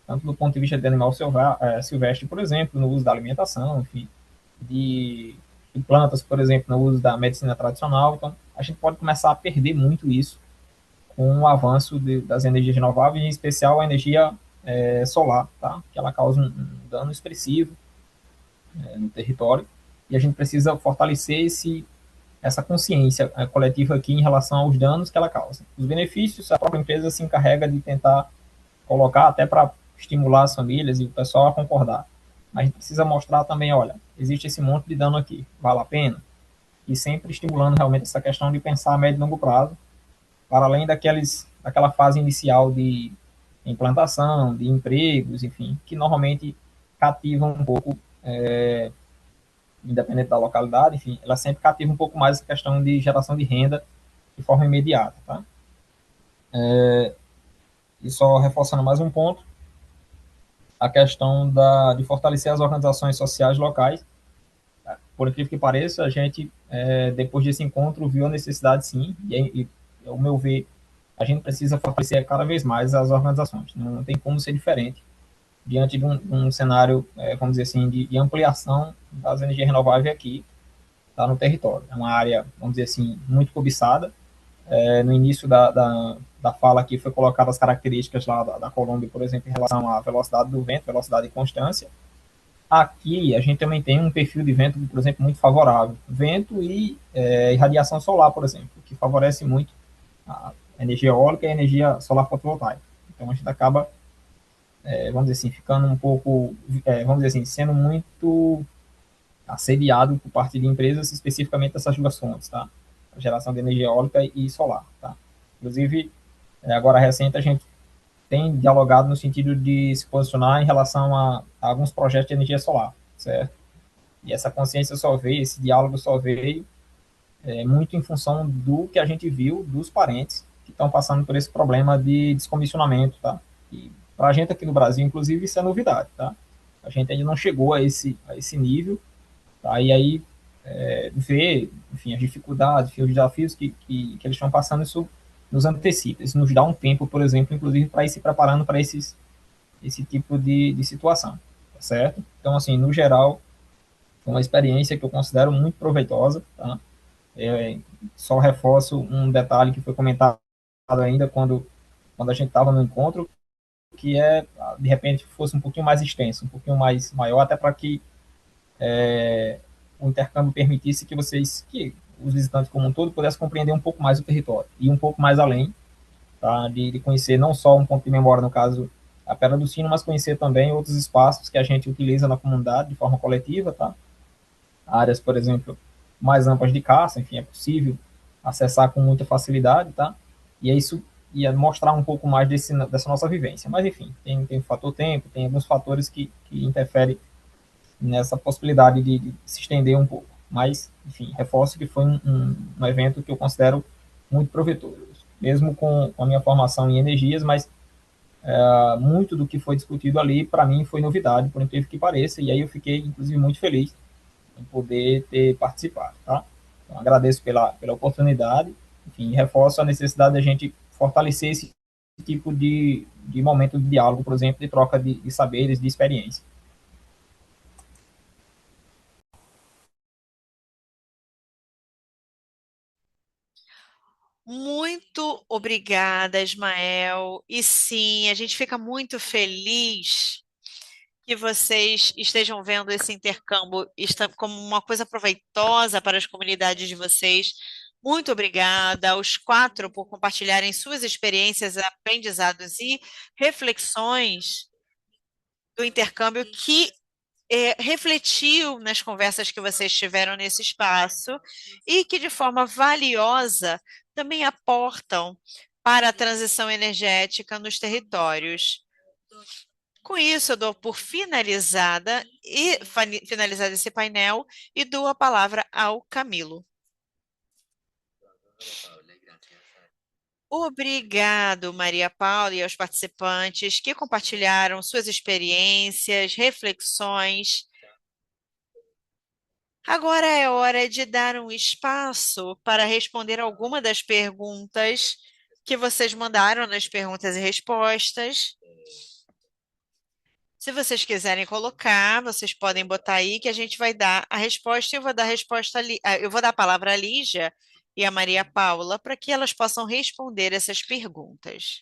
Tanto do ponto de vista de animal silvestre, por exemplo, no uso da alimentação, enfim, de plantas, por exemplo, no uso da medicina tradicional. Então, a gente pode começar a perder muito isso com o avanço das energias renováveis, em especial a energia solar, tá? Que ela causa um dano expressivo no território, e a gente precisa fortalecer essa consciência coletiva aqui em relação aos danos que ela causa. Os benefícios, a própria empresa se encarrega de tentar colocar até para estimular as famílias e o pessoal a concordar. Mas a gente precisa mostrar também, olha, existe esse monte de dano aqui, vale a pena? E sempre estimulando realmente essa questão de pensar a médio e longo prazo, para além daquela fase inicial de implantação, de empregos, enfim, que normalmente cativam um pouco, independente da localidade, enfim, ela sempre cativa um pouco mais essa questão de geração de renda de forma imediata, tá? E só reforçando mais um ponto, a questão de fortalecer as organizações sociais locais. Por incrível que pareça, a gente, depois desse encontro, viu a necessidade, sim, e ao meu ver, a gente precisa fortalecer cada vez mais as organizações. Não tem como ser diferente diante de um cenário, vamos dizer assim, de ampliação das energias renováveis aqui, tá, no território. É uma área, vamos dizer assim, muito cobiçada. No início da fala aqui foi colocado as características lá da Colômbia, por exemplo, em relação à velocidade do vento, velocidade e constância. Aqui a gente também tem um perfil de vento, por exemplo, muito favorável. Vento e irradiação solar, por exemplo, que favorece muito a energia eólica e a energia solar fotovoltaica. Então a gente acaba, vamos dizer assim, ficando um pouco, vamos dizer assim, sendo muito assediado por parte de empresas, especificamente dessas duas fontes, tá? A geração de energia eólica e solar, tá? Inclusive, agora recente a gente tem dialogado no sentido de se posicionar em relação a alguns projetos de energia solar, certo? E essa consciência só veio, esse diálogo só veio muito em função do que a gente viu dos parentes que estão passando por esse problema de descomissionamento, tá? E para a gente aqui no Brasil, inclusive, isso é novidade, tá? A gente ainda não chegou a esse nível, tá? E aí ver, enfim, as dificuldades, os desafios que eles estão passando, isso nos antecipa, isso nos dá um tempo, por exemplo, inclusive para ir se preparando para esse tipo de situação, tá certo? Então, assim, no geral, foi uma experiência que eu considero muito proveitosa, tá? É, só reforço um detalhe que foi comentado ainda quando a gente estava no encontro, que de repente, fosse um pouquinho mais extenso, um pouquinho mais maior, até para que o intercâmbio permitisse que os visitantes como um todo, pudessem compreender um pouco mais o território e um pouco mais além, tá? De conhecer não só um ponto de memória, no caso, a Pedra do Sino, mas conhecer também outros espaços que a gente utiliza na comunidade de forma coletiva, tá? Áreas, por exemplo, mais amplas de caça, enfim, é possível acessar com muita facilidade, tá? E é isso ia mostrar um pouco mais dessa nossa vivência. Mas, enfim, tem o fator tempo, tem alguns fatores que interferem nessa possibilidade de se estender um pouco. Mas, enfim, reforço que foi um evento que eu considero muito proveitoso, mesmo com a minha formação em energias, mas muito do que foi discutido ali, para mim, foi novidade, por incrível que pareça, e aí eu fiquei, inclusive, muito feliz em poder ter participado, tá? Então, agradeço pela oportunidade, enfim, reforço a necessidade da gente fortalecer esse tipo de momento de diálogo, por exemplo, de troca de saberes, de experiência. Muito obrigada, Ismael. E sim, a gente fica muito feliz que vocês estejam vendo esse intercâmbio como uma coisa proveitosa para as comunidades de vocês. Muito obrigada aos quatro por compartilharem suas experiências, aprendizados e reflexões do intercâmbio que refletiu nas conversas que vocês tiveram nesse espaço e que, de forma valiosa, também aportam para a transição energética nos territórios. Com isso, eu dou por finalizado esse painel e dou a palavra ao Camilo. Obrigado, Maria Paula, e aos participantes que compartilharam suas experiências, reflexões. Agora é hora de dar um espaço para responder alguma das perguntas que vocês mandaram nas perguntas e respostas. Se vocês quiserem colocar, vocês podem botar aí que a gente vai dar a resposta. Eu vou dar a resposta ali, eu vou dar a palavra à Lígia e à Maria Paula para que elas possam responder essas perguntas.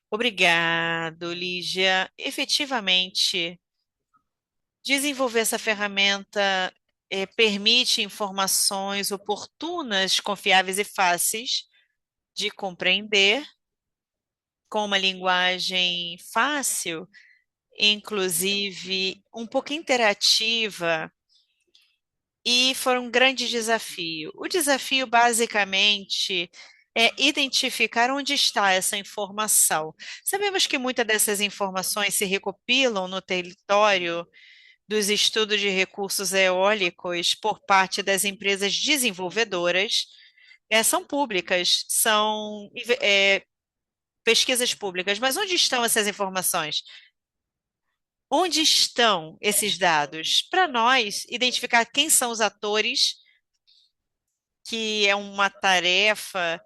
Obrigado, Lígia. Efetivamente, desenvolver essa ferramenta permite informações oportunas, confiáveis e fáceis de compreender, com uma linguagem fácil, inclusive um pouco interativa, e foi um grande desafio. O desafio, basicamente, é identificar onde está essa informação. Sabemos que muitas dessas informações se recopilam no território dos estudos de recursos eólicos por parte das empresas desenvolvedoras. São públicas, são pesquisas públicas, mas onde estão essas informações? Onde estão esses dados? Para nós, identificar quem são os atores, que é uma tarefa,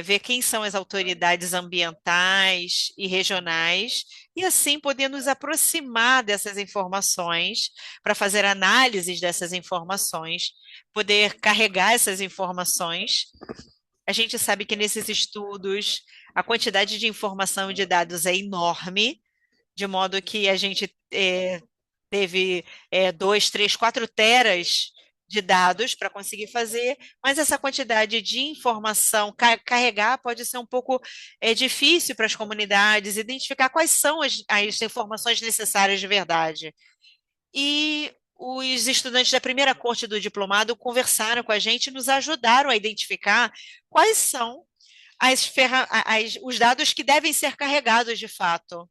ver quem são as autoridades ambientais e regionais, e assim poder nos aproximar dessas informações, para fazer análises dessas informações, poder carregar essas informações. A gente sabe que nesses estudos a quantidade de informação e de dados é enorme, de modo que a gente teve 2, 3, 4 teras de dados para conseguir fazer, mas essa quantidade de informação carregar pode ser um pouco difícil para as comunidades identificar quais são as informações necessárias de verdade. E os estudantes da primeira corte do diplomado conversaram com a gente e nos ajudaram a identificar quais são os dados que devem ser carregados de fato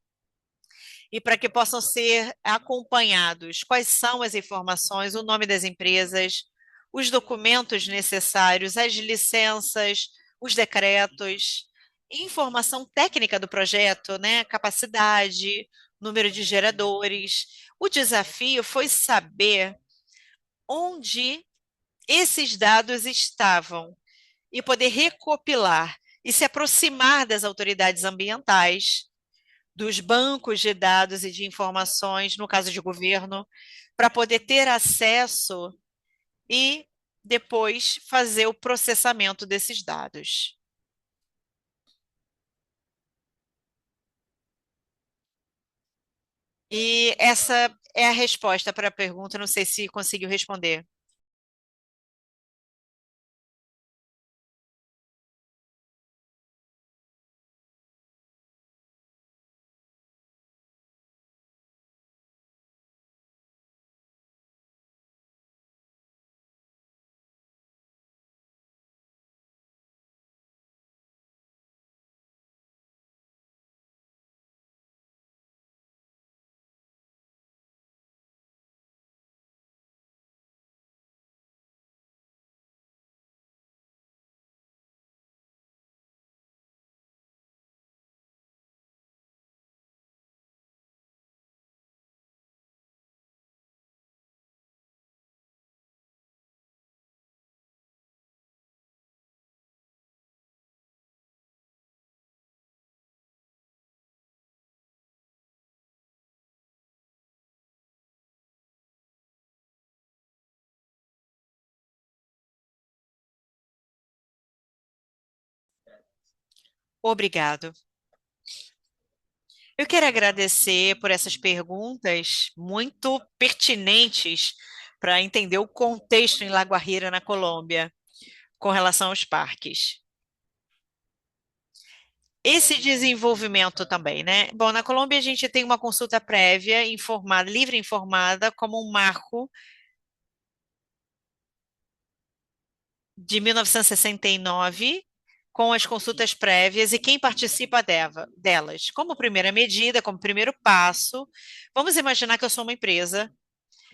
e para que possam ser acompanhados. Quais são as informações, o nome das empresas, os documentos necessários, as licenças, os decretos, informação técnica do projeto, né? Capacidade, número de geradores. O desafio foi saber onde esses dados estavam e poder recopilar e se aproximar das autoridades ambientais, dos bancos de dados e de informações, no caso de governo, para poder ter acesso e depois fazer o processamento desses dados. E essa é a resposta para a pergunta, não sei se conseguiu responder. Obrigado. Eu quero agradecer por essas perguntas muito pertinentes para entender o contexto em La Guajira, na Colômbia, com relação aos parques. Esse desenvolvimento também, né? Bom, na Colômbia a gente tem uma consulta prévia, informada, livre e informada, como um marco de 1969, com as consultas prévias e quem participa delas. Como primeira medida, como primeiro passo, vamos imaginar que eu sou uma empresa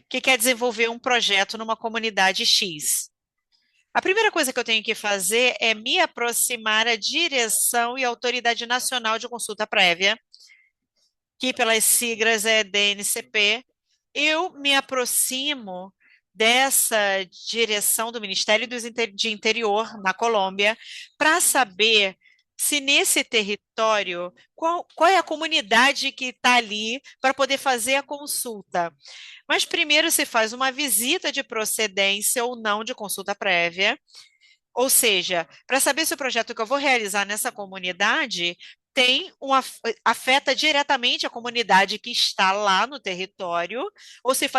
que quer desenvolver um projeto numa comunidade X. A primeira coisa que eu tenho que fazer é me aproximar à direção e autoridade nacional de consulta prévia, que pelas siglas é DNCP. Eu me aproximo dessa direção do Ministério de Interior na Colômbia para saber se nesse território, qual é a comunidade que está ali para poder fazer a consulta. Mas primeiro se faz uma visita de procedência ou não de consulta prévia, ou seja, para saber se o projeto que eu vou realizar nessa comunidade afeta diretamente a comunidade que está lá no território, ou se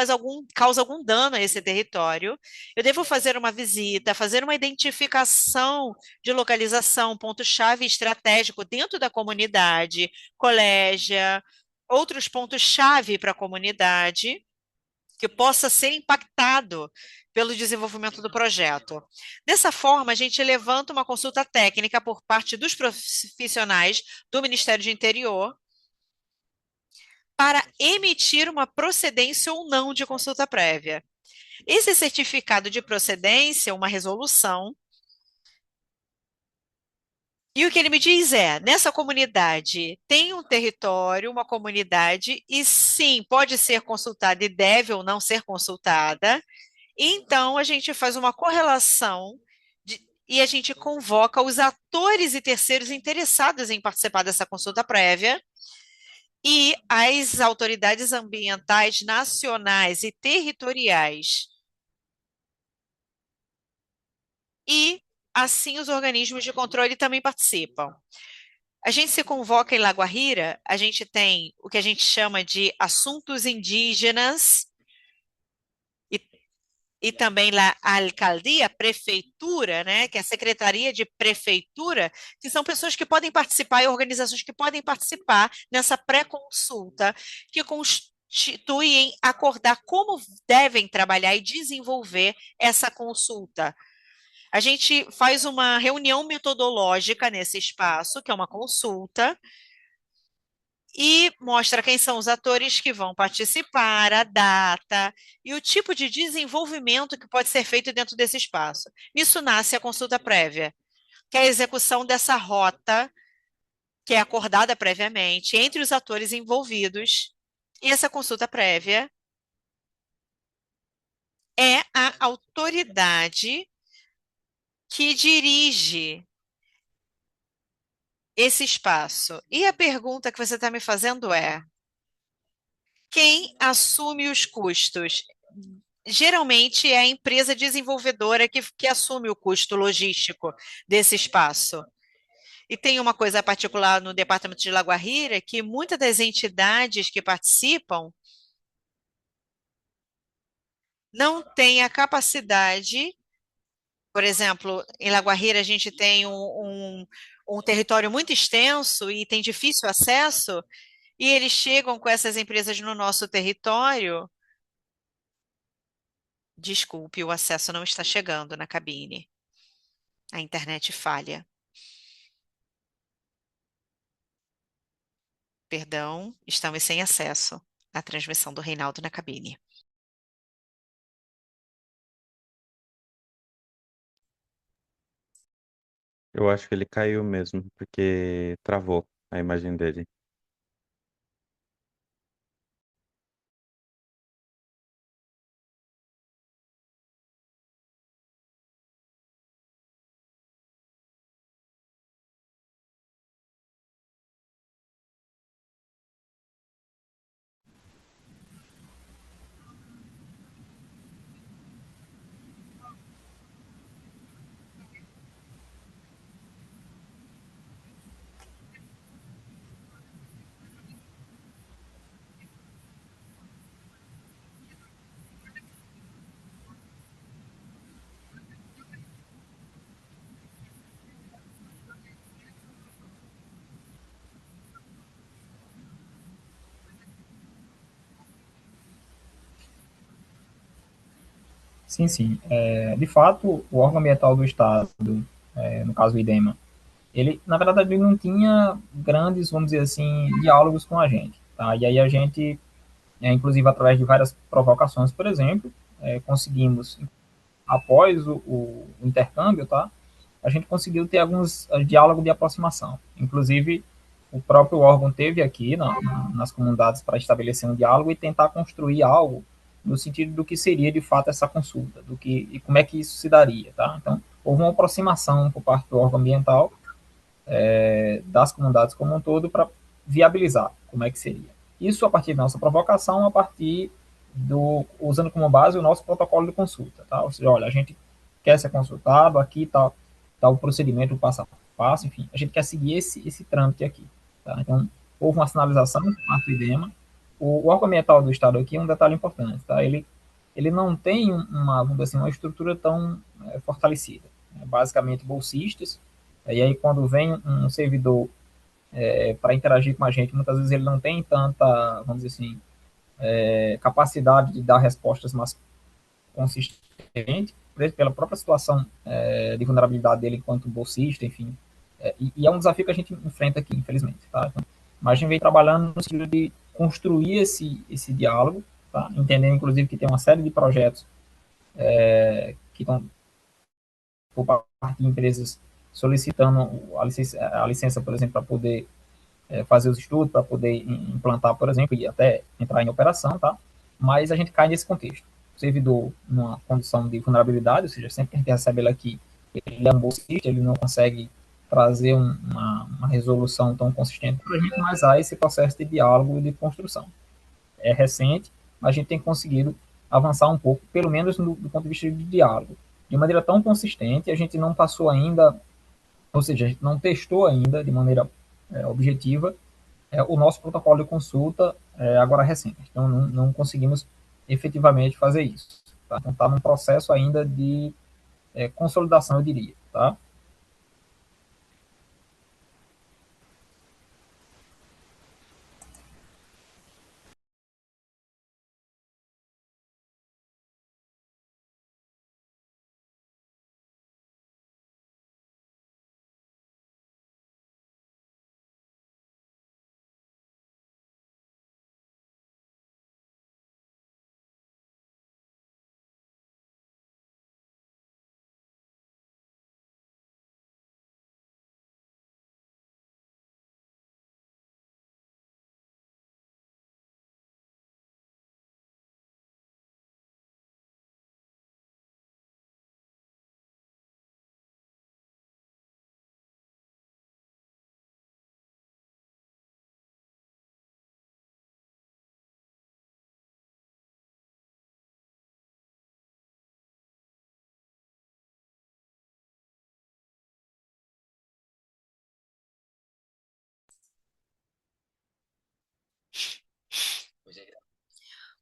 causa algum dano a esse território. Eu devo fazer uma visita, fazer uma identificação de localização, ponto-chave estratégico dentro da comunidade, colégio, outros pontos-chave para a comunidade que possa ser impactado pelo desenvolvimento do projeto. Dessa forma, a gente levanta uma consulta técnica por parte dos profissionais do Ministério do Interior para emitir uma procedência ou não de consulta prévia. Esse certificado de procedência, uma resolução, e o que ele me diz é: nessa comunidade tem um território, uma comunidade, e sim, pode ser consultada e deve ou não ser consultada. Então, a gente faz uma correlação e a gente convoca os atores e terceiros interessados em participar dessa consulta prévia e as autoridades ambientais nacionais e territoriais. E, assim, os organismos de controle também participam. A gente se convoca em La Guajira, a gente tem o que a gente chama de assuntos indígenas e, e também lá a alcaldia, a prefeitura, né, que é a secretaria de prefeitura, que são pessoas que podem participar e organizações que podem participar nessa pré-consulta, que constituem acordar como devem trabalhar e desenvolver essa consulta. A gente faz uma reunião metodológica nesse espaço, que é uma consulta, e mostra quem são os atores que vão participar, a data e o tipo de desenvolvimento que pode ser feito dentro desse espaço. Isso nasce a consulta prévia, que é a execução dessa rota que é acordada previamente entre os atores envolvidos. E essa consulta prévia é a autoridade que dirige esse espaço. E a pergunta que você está me fazendo é: quem assume os custos? Geralmente é a empresa desenvolvedora que assume o custo logístico desse espaço. E tem uma coisa particular no departamento de La Guajira, que muitas das entidades que participam não têm a capacidade. Por exemplo, em La Guajira a gente tem um território muito extenso e tem difícil acesso, e eles chegam com essas empresas no nosso território. Desculpe, o acesso não está chegando na cabine. A internet falha. Perdão, estamos sem acesso à transmissão do Reinaldo na cabine. Eu acho que ele caiu mesmo, porque travou a imagem dele. Sim, sim. De fato, o órgão ambiental do Estado, no caso o IDEMA, ele, na verdade, ele não tinha grandes, vamos dizer assim, diálogos com a gente. Tá? E aí a gente, inclusive através de várias provocações, por exemplo, conseguimos, após o intercâmbio, tá? A gente conseguiu ter alguns diálogos de aproximação. Inclusive, o próprio órgão teve aqui nas comunidades para estabelecer um diálogo e tentar construir algo no sentido do que seria de fato essa consulta, do que e como é que isso se daria, tá? Então, houve uma aproximação por parte do órgão ambiental das comunidades como um todo para viabilizar como é que seria. Isso a partir da nossa provocação, a partir usando como base o nosso protocolo de consulta, tá? Ou seja, olha, a gente quer ser consultado, aqui tá o procedimento, o passo a passo, enfim, a gente quer seguir esse trâmite aqui, tá? Então, houve uma sinalização por parte do IDEMA. O órgão ambiental do Estado aqui é um detalhe importante, tá? Ele não tem vamos dizer assim, uma estrutura tão fortalecida. Basicamente, bolsistas, e aí quando vem um servidor para interagir com a gente, muitas vezes ele não tem tanta, vamos dizer assim, capacidade de dar respostas mais consistentes gente, pela própria situação de vulnerabilidade dele enquanto bolsista, enfim. E é um desafio que a gente enfrenta aqui, infelizmente. Tá? Então, mas a gente vem trabalhando no sentido de construir esse diálogo, tá? Entendendo, inclusive, que tem uma série de projetos que estão por parte de empresas solicitando a licença, por exemplo, para poder fazer os estudos, para poder implantar, por exemplo, e até entrar em operação, tá? Mas a gente cai nesse contexto. O servidor, numa condição de vulnerabilidade, ou seja, sempre que a gente recebe ele aqui, ele é um bolsista, ele não consegue trazer uma resolução tão consistente para a gente, mas há esse processo de diálogo e de construção. É recente, mas a gente tem conseguido avançar um pouco, pelo menos do ponto de vista de diálogo. De maneira tão consistente, a gente não passou ainda, ou seja, a gente não testou ainda de maneira objetiva o nosso protocolo de consulta agora recente. Então, não conseguimos efetivamente fazer isso. Tá? Então, está num processo ainda de consolidação, eu diria. Tá?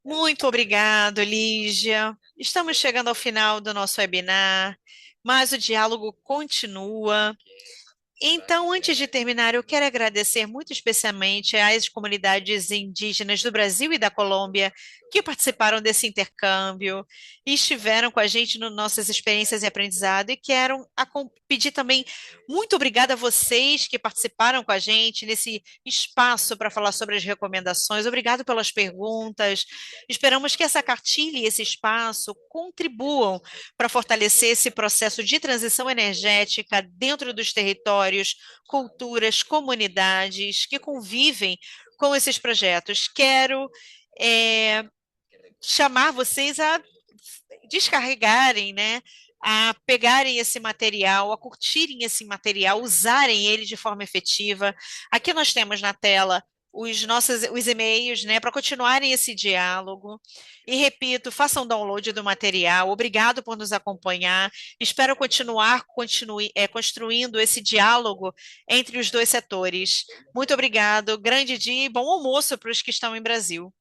Muito obrigado, Lígia. Estamos chegando ao final do nosso webinar, mas o diálogo continua. Então, antes de terminar, eu quero agradecer muito especialmente às comunidades indígenas do Brasil e da Colômbia que participaram desse intercâmbio e estiveram com a gente nas nossas experiências e aprendizado. E quero pedir também muito obrigada a vocês que participaram com a gente nesse espaço para falar sobre as recomendações. Obrigado pelas perguntas. Esperamos que essa cartilha e esse espaço contribuam para fortalecer esse processo de transição energética dentro dos territórios, culturas, comunidades que convivem com esses projetos. Quero chamar vocês a descarregarem, né? A pegarem esse material, a curtirem esse material, usarem ele de forma efetiva. Aqui nós temos na tela os e-mails, né, para continuarem esse diálogo. E repito, façam download do material. Obrigado por nos acompanhar. Espero continuar construindo esse diálogo entre os dois setores. Muito obrigado. Grande dia e bom almoço para os que estão em Brasil.